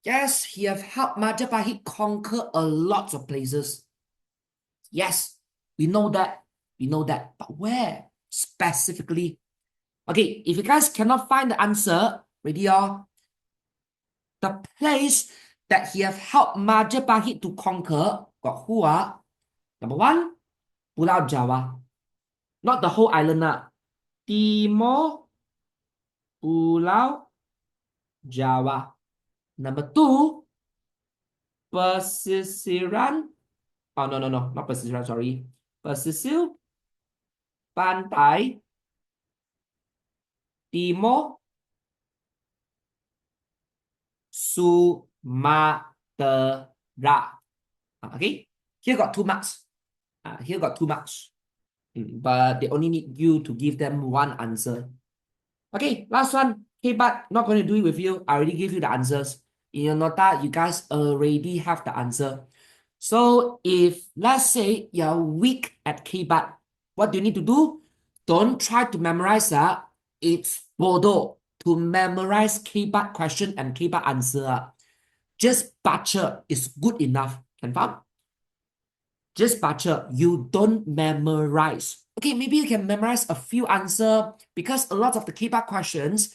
A: Yes, he have helped Majapahit conquer a lot of places. Yes, we know that. We know that. But where specifically? Okay, if you guys cannot find the answer, ready all? The place that he have helped Majapahit to conquer got who are? Number 1, Pulau Jawa. Not the whole island. Timor Pulau Jawa. Number 2, pesisiran. Oh, no. Not pesisiran, sorry. Pesisir pantai Timor Sumatera. Okay, here got 2 marks. Here got 2 marks. But they only need you to give them 1 answer. Okay, last one. Okay, but not going to do it with you. I already gave you the answers. In your nota, you guys already have the answer. So if, let's say, you're weak at K-Bat, what do you need to do? Don't try to memorize that. It's bodo to memorize K-Bat question and K-Bat answer. Just butcher is good enough. Confirm? Just butcher. You don't memorize. Okay, maybe you can memorize a few answers because a lot of the K-Bat questions,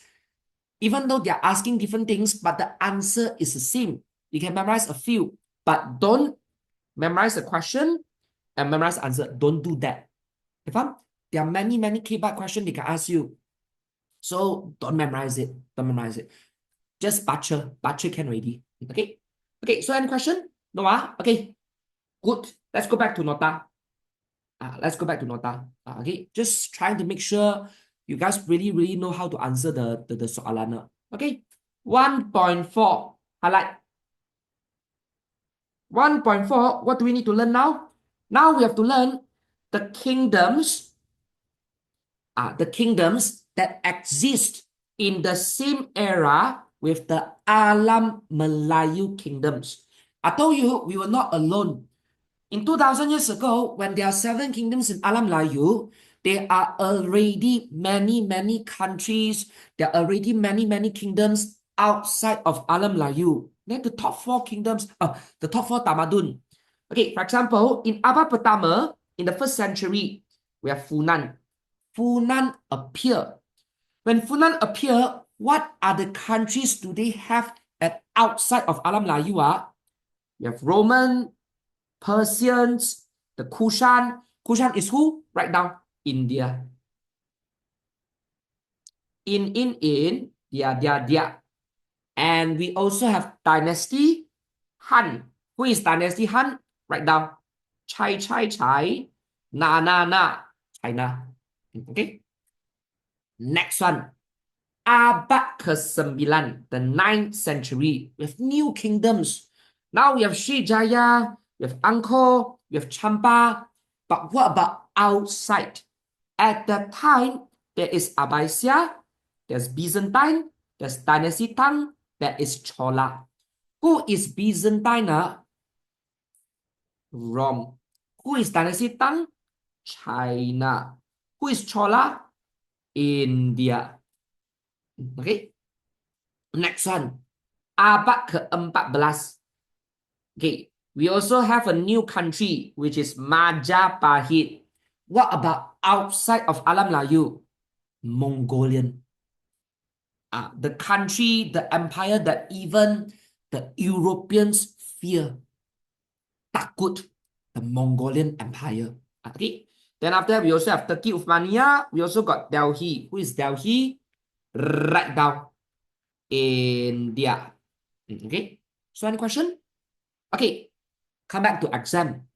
A: even though they're asking different things, but the answer is the same. You can memorize a few, but don't memorize the question and memorize the answer. Don't do that. There are many K-Bat questions they can ask you. So don't memorize it. Don't memorize it. Just butcher. Butcher can ready. Okay. Okay, so any question? No? Okay. Good. Let's go back to nota. Let's go back to nota. Okay. Just trying to make sure you guys really know how to answer the soalan. Okay. 1.4. Highlight. 1.4. What do we need to learn now? Now we have to learn the kingdoms. The kingdoms that exist in the same era with the Alam Melayu kingdoms. I told you we were not alone. In 2000 years ago, when there are 7 kingdoms in Alam Melayu, there are already many countries. There are already many kingdoms outside of Alam Melayu. Then the top four kingdoms, the top four tamadun. Okay, for example, in Abad Pertama, in the 1st century, we have Funan. Funan appear. When Funan appear, what are the countries do they have at outside of Alam Melayu? We have Roman, Persians, the Kushan. Kushan is who? Write down India. Dia. And we also have Dynasty Han. Who is Dynasty Han? Write down Chai, Na, China. Okay. Next one. Abad ke-9, the 9th century, with new kingdoms. Now we have Srijaya, we have Angkor, we have Champa. But what about outside? At that time, there is Abbasia, there's Byzantine, there's Dynasty Tang, there is Chola. Who is Byzantine? Rome. Who is Dynasty Tang? China. Who is Chola? India. Okay. Next one. Abad ke-14. Okay. We also have a new country, which is Majapahit. What about outside of Alam Melayu? Mongolian. The country, the empire that even the Europeans fear. Takut. The Mongolian Empire. Okay. Then after that, we also have Turkey Uthmaniyah. We also got Delhi. Who is Delhi? Write down. India. Okay. So any question? Okay. Come back to exam.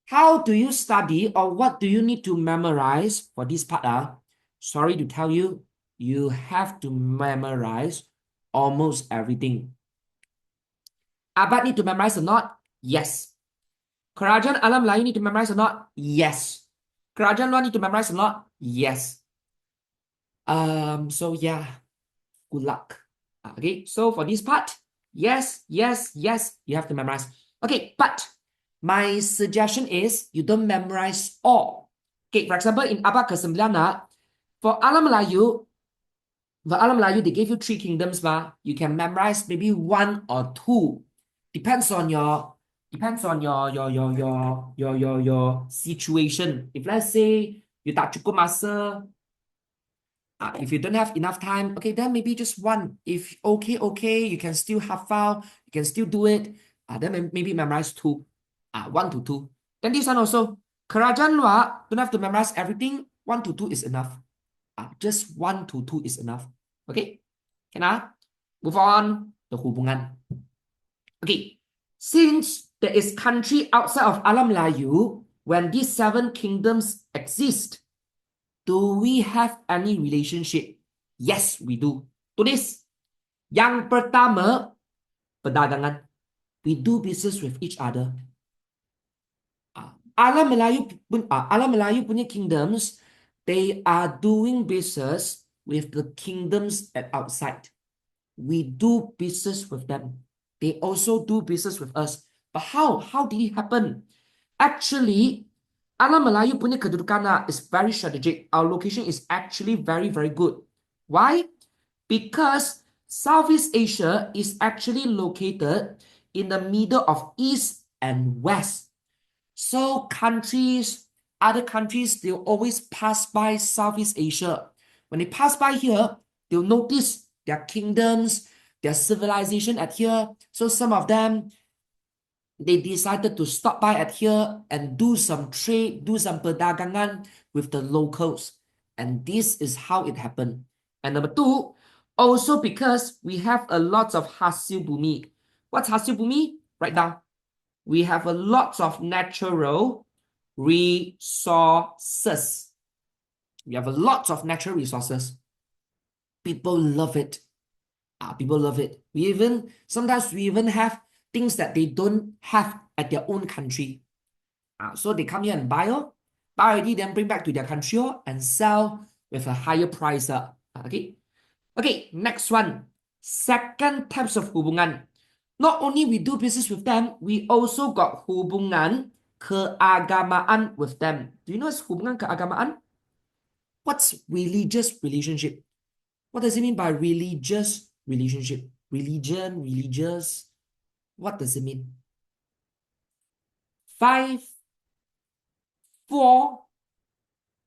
A: How do you study or what do you need to memorize for this part? Sorry to tell you, you have to memorize almost everything. Abad need to memorize or not? Yes. Kerajaan Alam Melayu need to memorize or not? Yes. Kerajaan luar need to memorize or not? Yes. So yeah, good luck. Okay, so for this part, yes, you have to memorize. Okay, but my suggestion is you don't memorize all. Okay, for example, in Abad ke-9, for Alam Melayu, they gave you 3 kingdoms, you can memorize maybe 1 or 2. Depends on your situation. If let's say you tak cukup masa, if you don't have enough time, okay, then maybe just 1. If okay, you can still hafal, you can still do it. Then maybe memorize 2. 1 to 2. Then this one also, kerajaan luar don't have to memorize everything. 1 to 2 is enough. Just 1 to 2 is enough. Okay, can move on the hubungan. Okay, since there is country outside of Alam Melayu, when these 7 kingdoms exist, do we have any relationship? Yes, we do. Tulis. Yang pertama, perdagangan. We do business with each other. Alam Melayu punya kingdoms, they are doing business with the kingdoms at outside. We do business with them. They also do business with us. But how? How did it happen? Actually, Alam Melayu punya kedudukan is very strategic. Our location is actually very, very good. Why? Because Southeast Asia is actually located in the middle of East and West. So other countries, they'll always pass by Southeast Asia. When they pass by here, they'll notice their kingdoms, their civilization at here. So some of them, they decided to stop by at here and do some trade, do some perdagangan with the locals. And this is how it happened. And number 2, also because we have a lot of hasil bumi. What's hasil bumi? Write down. We have a lot of natural resources. We have a lot of natural resources. People love it. People love it. Sometimes we even have things that they don't have at their own country. So they come here and buy already, then bring back to their country and sell with a higher price. Okay. Okay, next one. Second types of hubungan. Not only we do business with them, we also got hubungan keagamaan with them. Do you know what's hubungan keagamaan? What's religious relationship? What does it mean by religious relationship? Religion, religious. What does it mean? 5, 4.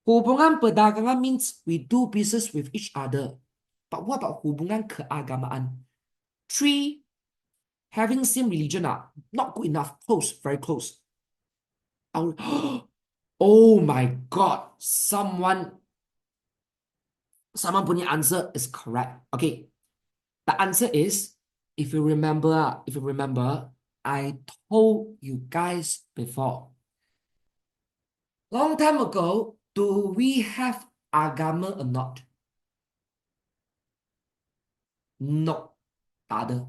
A: Hubungan perdagangan means we do business with each other. But what about hubungan keagamaan? 3, having same religion not good enough. Close, very close. Oh my God, someone punya answer is correct. Okay, the answer is, if you remember, I told you guys before. Long time ago, do we have agama or not? No, tak ada.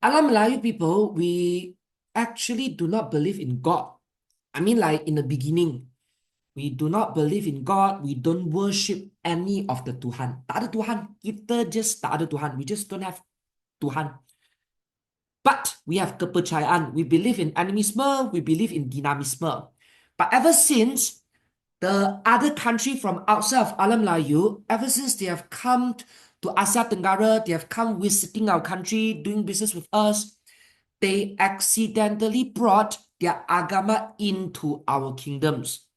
A: Alam Melayu people, we actually do not believe in God. I mean, like in the beginning, we do not believe in God. We don't worship any of the Tuhan. Tak ada Tuhan. Kita just tak ada Tuhan. We just don't have Tuhan. But we have kepercayaan. We believe in animisme. We believe in dinamisme. But ever since the other country from outside of Alam Melayu, ever since they have come to Asia Tenggara, they have come visiting our country, doing business with us, they accidentally brought their agama into our kingdoms.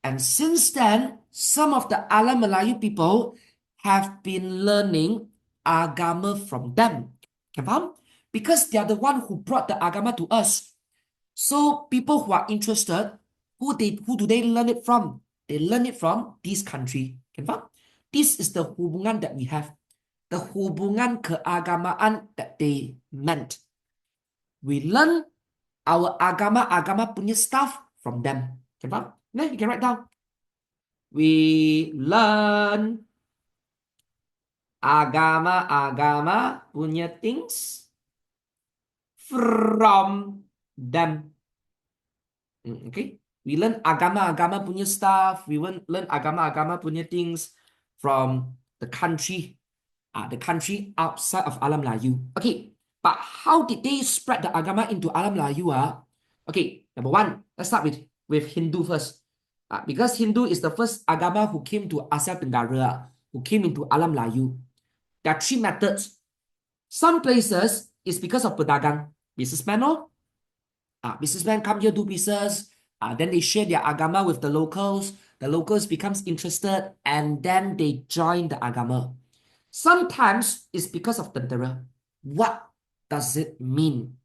A: And since then, some of the Alam Melayu people have been learning agama from them. Can faham? Because they are the one who brought the agama to us. So people who are interested, who do they learn it from? They learn it from this country. Can faham? This is the hubungan that we have. The hubungan keagamaan that they meant. We learn our agama punya stuff from them. Can faham? Now you can write down. We learn agama punya things from them. Okay? We learn agama punya stuff. We learn agama punya things from the country outside of Alam Melayu. Okay, but how did they spread the agama into Alam Melayu? Okay, number one, let's start with Hindu first. Because Hindu is the first agama who came to Asia Tenggara, who came into Alam Melayu. There are 3 methods. Some places is because of pedagang, businessmen. Businessmen come here do business. Then they share their agama with the locals. The locals becomes interested, and then they join the agama. Sometimes it's because of tentera. What does it mean?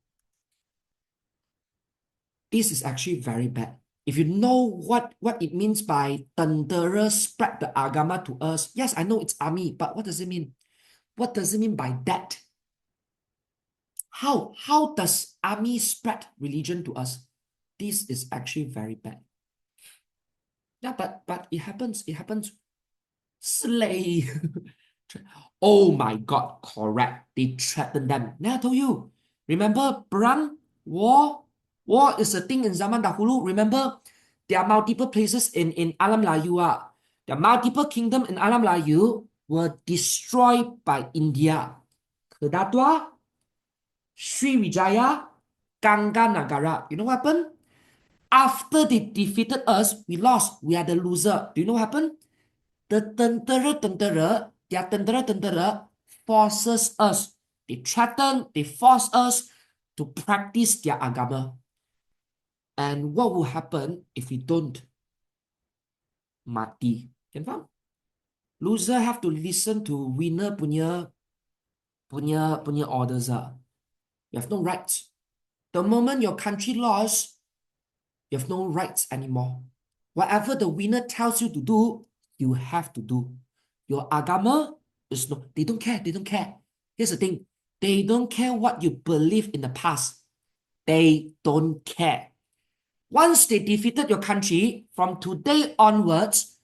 A: This is actually very bad. If you know what it means by tentera spread the agama to us, yes, I know it's army, but what does it mean? What does it mean by that? How does army spread religion to us? This is actually very bad. Yeah, but it happens. Slay. Oh my God, correct. They threaten them. Now I told you. Remember perang, war? War is a thing in zaman dahulu. Remember, there are multiple places in Alam Melayu. The multiple kingdom in Alam Melayu were destroyed by India. Kedatua, Sriwijaya, Nagara. You know what happened? After they defeated us, we lost. We are the loser. Do you know what happened? The their tentera forces us. They threaten, they force us to practice their agama. And what will happen if we don't? Mati. Can you faham? Loser have to listen to winner punya orders. You have no rights. The moment your country lost, you have no rights anymore. Whatever the winner tells you to do, you have to do. Your agama is no, they don't care. Here's the thing. They don't care what you believe in the past. They don't care. Once they defeated your country, from today onwards,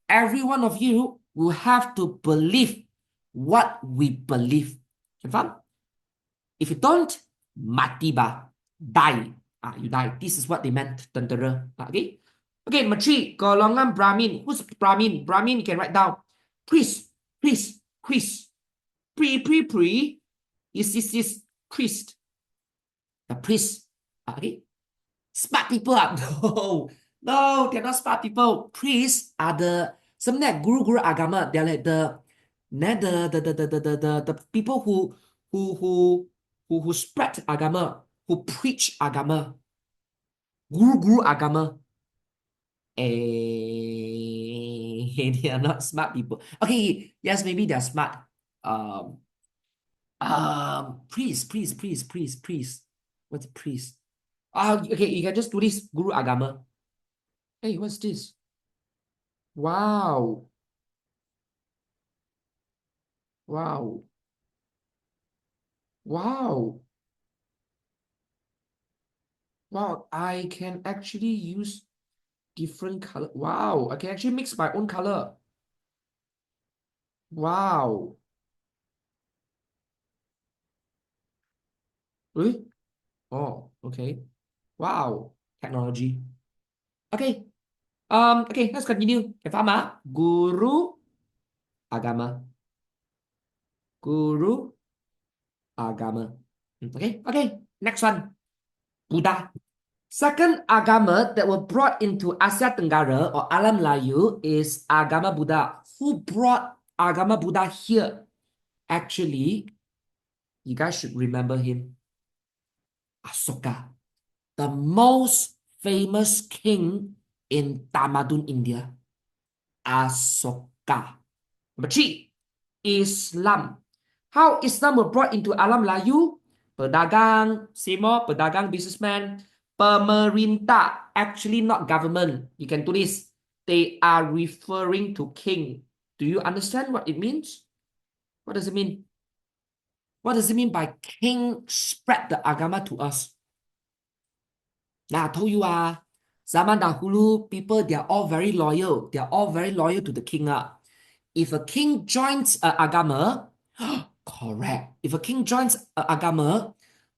A: every one of you, will have to believe what we believe. Confirm? If you don't, mati ba, die. You die. This is what they meant, tentera. Okay? Okay, number 3, golongan Brahmin. Who's Brahmin? Brahmin, you can write down. Priest. Pri is priest. The priest. Okay? Smart people. No, they're not smart people. Priests are the sebenarnya guru agama. They're like the people who who spread agama, who preach agama, guru agama. They are not smart people. Okay, yes, maybe they're smart. Um, priest. What's priest? Okay, you can just do this. Guru agama. Hey, what's this? Wow, wow, wow, wow. I can actually use different color. Wow, I can actually mix my own color. Wow. Really? Oh, okay. Wow. Technology. Okay. Okay, let's continue. Cái pháp mã. Guru agama. Guru agama. Okay, okay. Next one. Buddha. Second agama that were brought into Asia Tenggara or Alam Melayu is agama Buddha. Who brought agama Buddha here? Actually, you guys should remember him. Asoka, the most famous king in Tamadun, India. Asoka. Number three, Islam. How Islam were brought into Alam Melayu? Pedagang, say more, pedagang, businessman, pemerintah, actually not government. You can do this. They are referring to king. Do you understand what it means? What does it mean? What does it mean by king spread the agama to us? Now, I told you, zaman dahulu, people, they are all very loyal. They are all very loyal to the king. If a king joins agama, correct. If a king joins agama,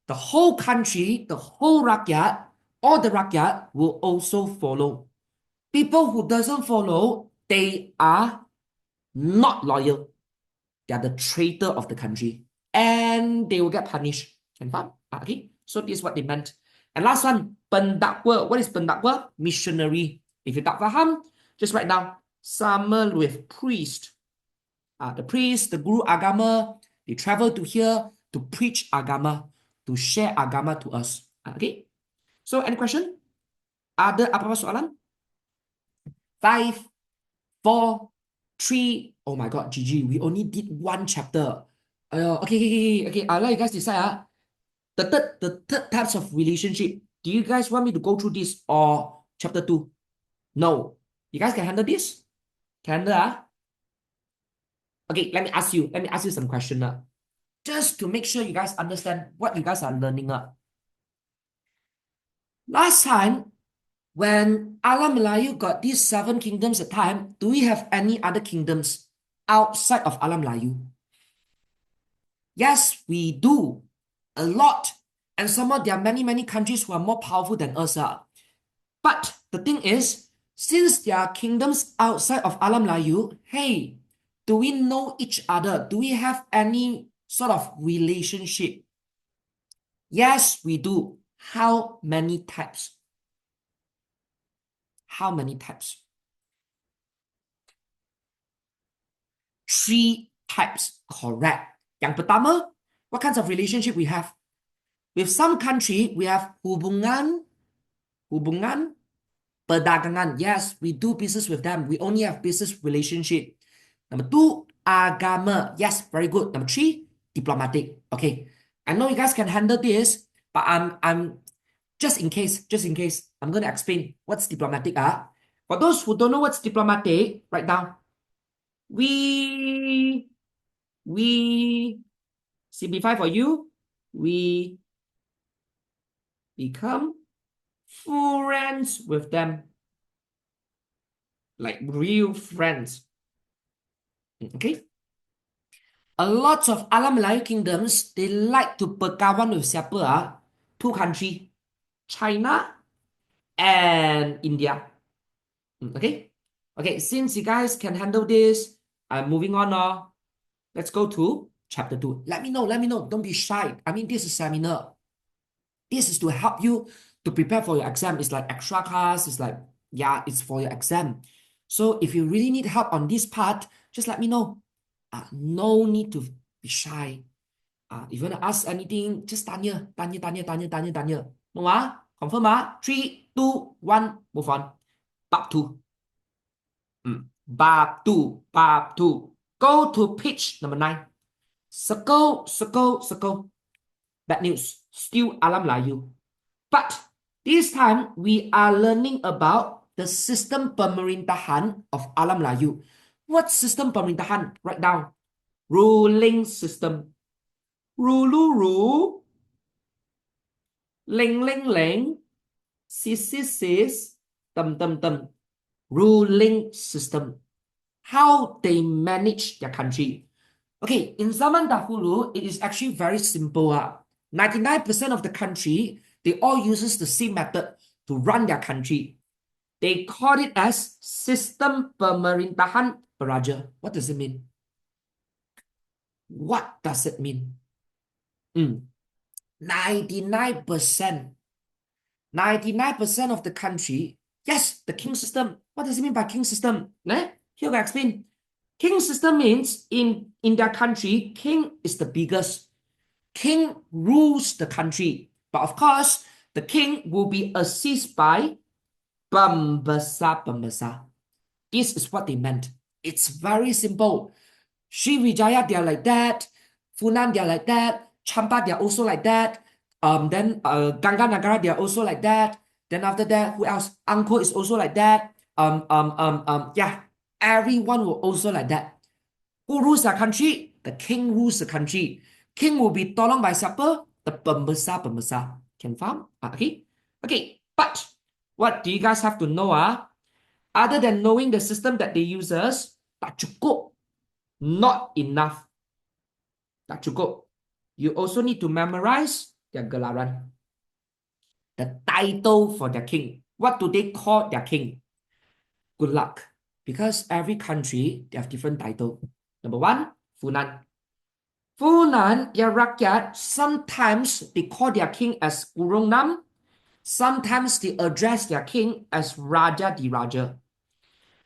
A: the whole country, the whole rakyat, all the rakyat will also follow. People who doesn't follow, they are not loyal. They are the traitor of the country. And they will get punished. Can faham? Okay. So this is what they meant. And last one, pendakwa. What is pendakwa? Missionary. If you tak faham, just write down. Sama with priest. The priest, the guru agama, they travel to here to preach agama, to share agama to us. Okay. So any question? Ada apa-apa soalan? 5, 4, 3. Oh my God, GG, we only did one chapter. Okay. I'll let you guys decide. The third types of relationship. Do you guys want me to go through this or chapter 2? No. You guys can handle this? Can handle? Okay, let me ask you some question. Just to make sure you guys understand what you guys are learning. Last time, when Alam Melayu got these 7 kingdoms at time, do we have any other kingdoms outside of Alam Melayu? Yes, we do. A lot. And somehow there are many countries who are more powerful than us. But the thing is, since there are kingdoms outside of Alam Melayu, hey, do we know each other? Do we have any sort of relationship? Yes, we do. How many types? How many types? 3 types. Correct. Yang pertama, what kinds of relationship we have? With some country, we have hubungan, perdagangan. Yes, we do business with them. We only have business relationship. Number 2, agama. Yes, very good. Number 3, diplomatic. Okay, I know you guys can handle this, but I'm just in case, I'm gonna explain what's diplomatic. For those who don't know what's diplomatic, write down. We simplify for you. We become friends with them, like real friends. Okay. A lot of Alam Melayu kingdoms, they like to berkawan with siapa? 2 countries, China and India. Okay. Okay, since you guys can handle this, I'm moving on now. Let's go to chapter 2. Let me know. Don't be shy. I mean, this is seminar. This is to help you to prepare for your exam. It's like extra class. It's like, yeah, it's for your exam. So if you really need help on this part, just let me know. No need to be shy. If you want to ask anything, just tanya. No, confirm, 3, 2, 1, move on. Bab 2. Bab 2. Go to page number 9. Circle. Bad news. Still Alam Melayu. But this time, we are learning about the sistem pemerintahan of Alam Melayu. What system pemerintahan? Write down. Ruling system. Rule. Ling. Sis. Tem. Ruling system. How they manage their country. Okay, in zaman dahulu, it is actually very simple. 99% of the country, they all uses the same method to run their country. They call it as Sistem Pemerintahan Beraja. What does it mean? What does it mean? 99% of the country, yes, the king system. What does it mean by king system? Here I explain. King system means in their country, king is the biggest. King rules the country. But of course, the king will be assisted by pembesar. This is what they meant. It's very simple. Sriwijaya, they are like that. Funan, they are like that. Champa, they are also like that. Then Ganga Nagara, they are also like that. Then after that, who else? Angkor is also like that. Yeah, everyone will also like that. Who rules the country? The king rules the country. King will be tolong by siapa? The pembesar. Can faham? Okay. But what do you guys have to know? Other than knowing the system that they uses, tak cukup. Not enough. Tak cukup. You also need to memorize their gelaran. The title for their king. What do they call their king? Good luck. Because every country, they have different title. Number 1, Funan. Funan, their rakyat, sometimes they call their king as Gurung Nam. Sometimes they address their king as Raja di Raja.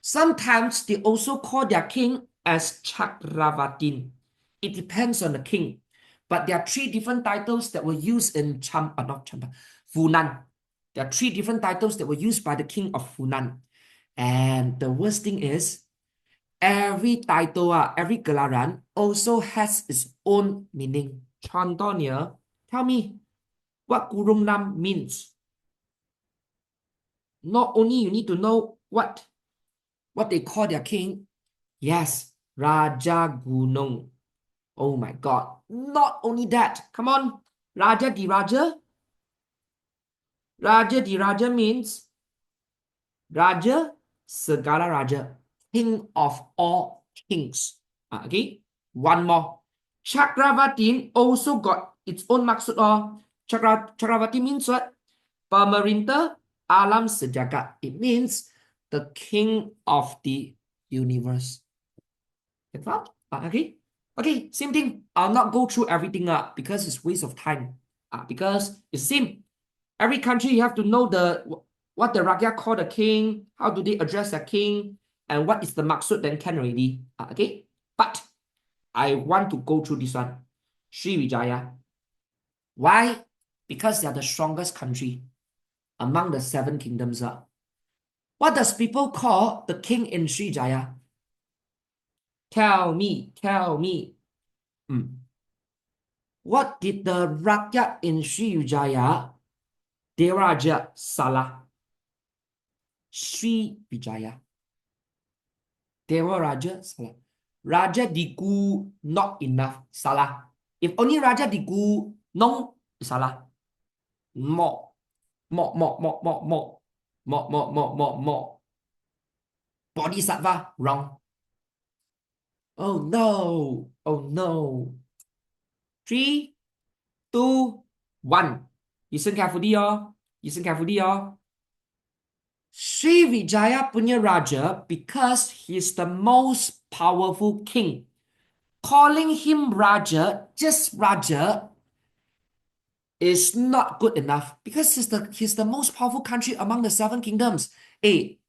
A: Sometimes they also call their king as Chakravatin. It depends on the king. But there are 3 different titles that were used in Funan. There are 3 different titles that were used by the king of Funan. And the worst thing is, every title, every gelaran also has its own meaning. Contohnya, tell me what Gurung Nam means. Not only you need to know what they call their king. Yes, Raja Gunung. Oh my God. Not only that. Come on. Raja di Raja. Raja di Raja means Raja segala raja. King of all kings. Okay. One more. Chakravatin also got its own maksud. Chakravati means what? Pemerintah alam sejagat. It means the king of the universe. Okay, same thing. I'll not go through everything because it's waste of time. Because it's same. Every country you have to know what the rakyat call the king, how do they address the king, and what is the maksud, then can already. Okay, but I want to go through this one. Sriwijaya. Why? Because they are the strongest country among the 7 kingdoms. What does people call the king in Sriwijaya? Tell me. What did the rakyat in Sriwijaya Diraja salah? Sriwijaya Diraja salah. Raja Digu not enough, salah. If only Raja Digu no, salah. More. Bodhisattva, wrong. Oh no. 3, 2, 1. Listen carefully. Sriwijaya punya Raja, because he's the most powerful king. Calling him Raja, just Raja, is not good enough because he's the most powerful country among the 7 kingdoms.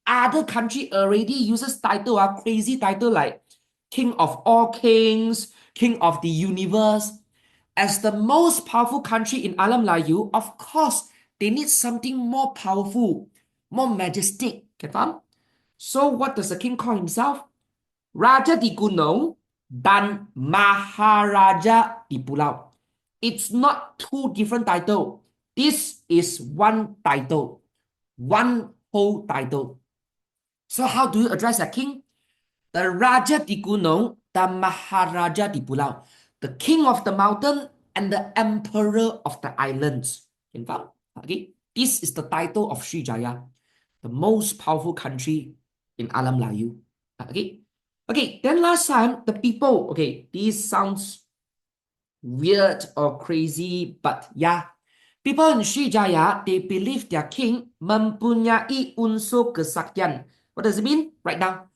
A: Other country already uses title, crazy title like King of all kings, King of the universe. as the most powerful country in Alam Layu, of course, they need something more powerful, more majestic. Can faham? So what does the king call himself? Raja di Gunung dan Maharaja di Pulau. It's not two different titles. This is one title, one whole title. So how do you address a king? The Raja di Gunung, the Maharaja di Pulau, the king of the mountain and the emperor of the islands. Okay, this is the title of Srijaya, the most powerful country in Alam Layu. Okay. Then last time the people. Okay, this sounds weird or crazy, but yeah, people in Srijaya, they believe their king mempunyai unsur kesaktian. What does it mean? Right now,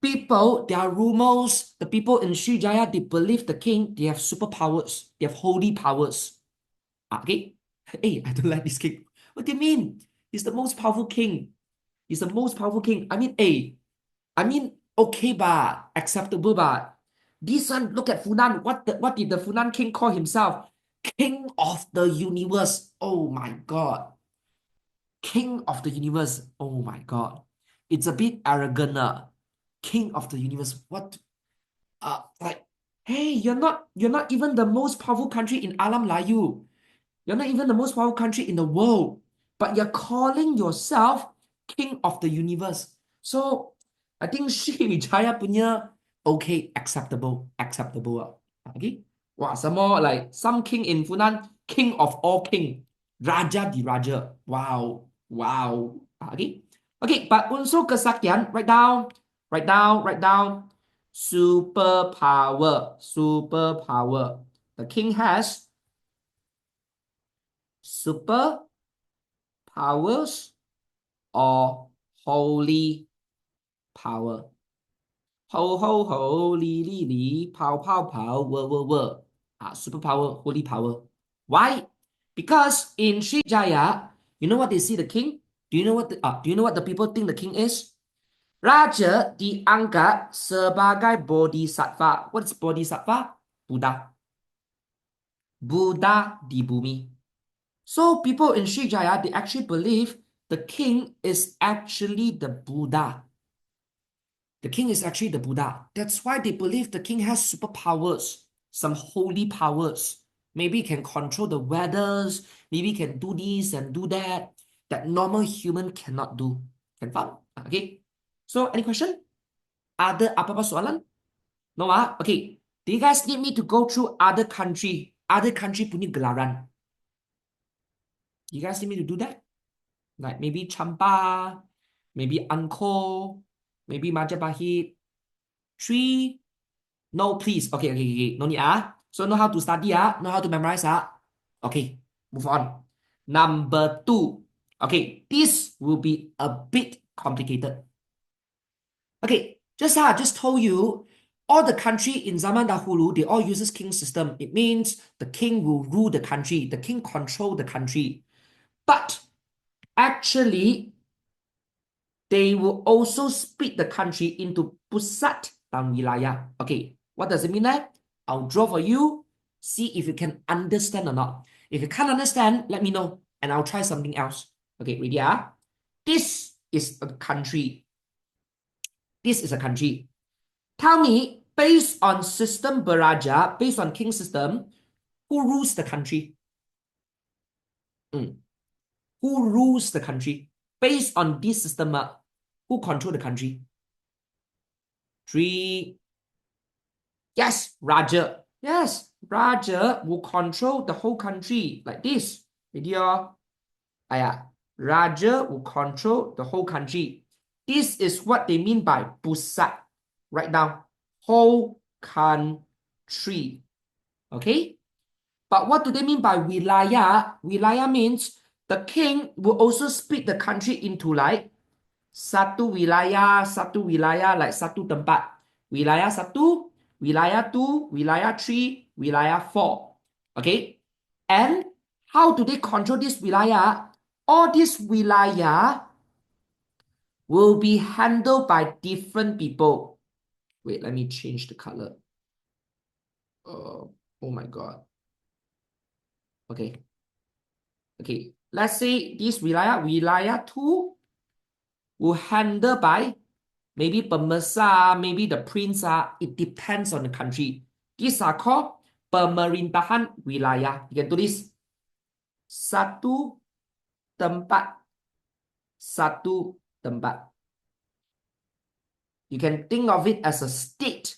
A: people, there are rumors, the people in Srijaya, they believe the king, they have superpowers, they have holy powers. Okay? Hey, I don't like this king. What do you mean? He's the most powerful king. He's the most powerful king. Okay, but acceptable, but this one, look at Funan. What did the Funan king call himself? King of the universe. Oh my God. King of the universe. Oh my God. It's a bit arrogant. King of the universe. What? Like, hey, you're not even the most powerful country in Alam Layu. You're not even the most powerful country in the world, but you're calling yourself king of the universe. So I think Sriwijaya punya okay, acceptable. Okay. Wow, some more like some king in Funan, king of all king, Raja di Raja. Wow. Okay, but unsur kesaktian, write down. Superpower. The king has super powers or holy power. Ho ho ho, li li li, pow pow pow, wo. Superpower, holy power. Why? Because in Srijaya, you know what they see the king? Do you know what the people think the king is? Raja diangkat sebagai bodhisattva. What's bodhisattva? Buddha. Buddha di bumi. So people in Srijaya, they actually believe the king is actually the Buddha. The king is actually the Buddha. That's why they believe the king has superpowers, some holy powers. Maybe he can control the weathers, maybe he can do this and do that normal human cannot do. Can faham? Okay. So any question? Ada apa-apa soalan? No Okay. Do you guys need me to go through other country? Other country punya gelaran? You guys need me to do that? Like maybe Champa, maybe Angkor, maybe Majapahit. Three. No, please. Okay. No need. So know how to study. Know how to memorize. Okay, move on. Number two. Okay, this will be a bit complicated. Okay, just told you, all the country in Zaman Dahulu, they all uses king system. It means the king will rule the country. The king control the country. But actually, they will also split the country into pusat dan wilayah. Okay, what does it mean there? I'll draw for you. See if you can understand or not. If you can't understand, let me know and I'll try something else. Okay, ready? This is a country. This is a country. Tell me, based on system Beraja, based on king system, who rules the country? Who rules the country? Based on this system, who control the country? Three. Yes, Raja. Yes, Raja will control the whole country like this. Video. Raja will control the whole country. This is what they mean by pusat. Right now, whole country. Okay? But what do they mean by wilayah? Wilayah means the king will also split the country into like satu wilayah, like satu tempat. Wilayah satu, wilayah 2, wilayah 3, wilayah 4. Okay? And how do they control this wilayah? All this wilayah will be handled by different people. Wait, let me change the color. Oh my God. Okay. Okay. Let's say this wilayah 2 will handle by maybe pemirsa, maybe the prince. It depends on the country. These are called pemerintahan wilayah. You can do this. Satu tempat. Satu tempat. You can think of it as a state,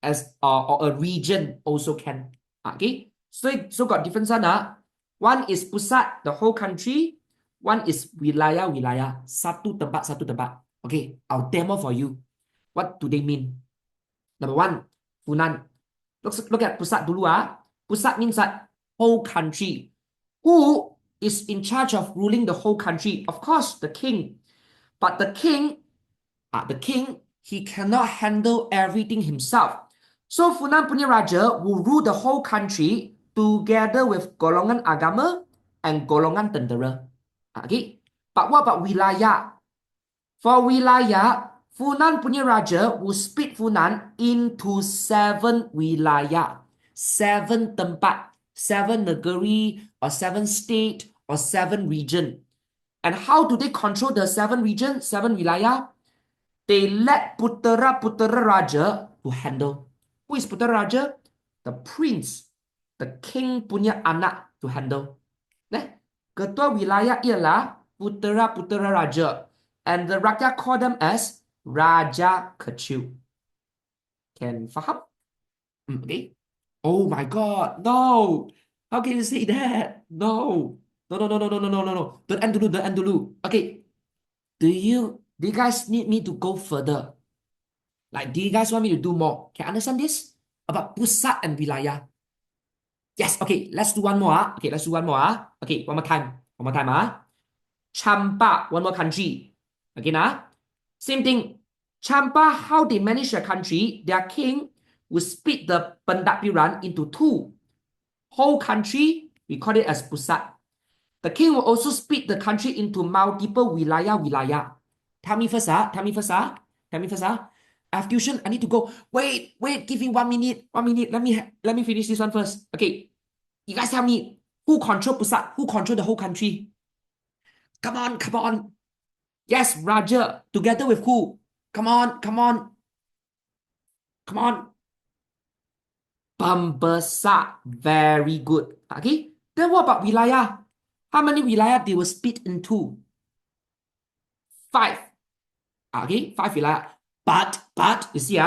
A: as or a region also can. Okay, so got different sana. One is pusat, the whole country. One is wilayah. Satu tempat. Okay, I'll demo for you. What do they mean? Number one, Funan. Look at pusat dulu. Pusat means that whole country. Who is in charge of ruling the whole country? Of course, the king. But the king, he cannot handle everything himself. So Funan punya raja will rule the whole country together with golongan agama and golongan tentera. Okay. But what about wilayah? For wilayah, Funan punya raja will split Funan into 7 wilayah, 7 tempat, 7 negeri, or 7 state, or 7 region. And how do they control the 7 region, 7 wilayah? They let putera-putera raja to handle. Who is putera raja? The prince, the king punya anak to handle. Ketua wilayah ialah putera-putera raja. And the rakyat call them as raja kecil. Can faham? Okay. Oh my God, no. How can you say that? No. No, no, no, no, no, no, no, no, no. Don't end dulu, don't end dulu. Okay. Do you guys need me to go further? Like, do you guys want me to do more? Can you understand this? About pusat and wilayah. Yes, okay, let's do one more. Okay, let's do one more. Okay, one more time. One more time. Champa, one more country. Again. Same thing. Champa, how they manage their country, their king will split the Pendapiran into 2. Whole country, we call it as pusat. The king will also split the country into multiple wilayah. Tell me first. Tell me first. Tell me first. I have tuition. I need to go. Wait. Give me 1 minute. 1 minute. Let me finish this one first. Okay. You guys tell me who control pusat? Who control the whole country? Come on. Come on. Yes, Raja. Together with who? Come on. Come on. Come on. Pembesar. Very good. Okay. Then what about wilayah? How many wilayah they will split into? 5. Okay, 5 wilayah. But you see,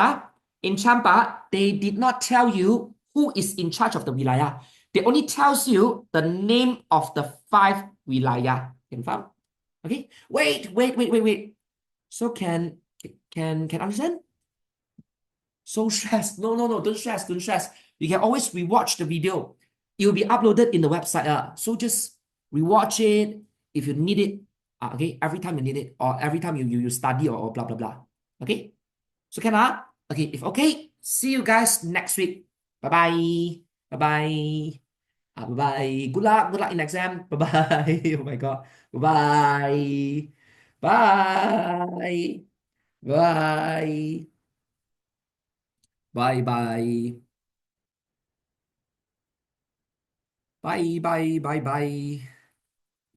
A: in Champa, they did not tell you who is in charge of the wilayah. They only tells you the name of the 5 wilayah. Can you find? Okay. Wait. So can understand? So stressed. No, don't stress. You can always rewatch the video. It will be uploaded in the website. So just rewatch it if you need it. Okay, every time you need it, or every time you study, or blah blah blah. Okay. So can okay, if okay, see you guys next week. Bye bye. Bye bye. Bye bye. Good luck in exam. Bye bye. Oh my God. Bye bye. Bye. Bye bye. Bye bye.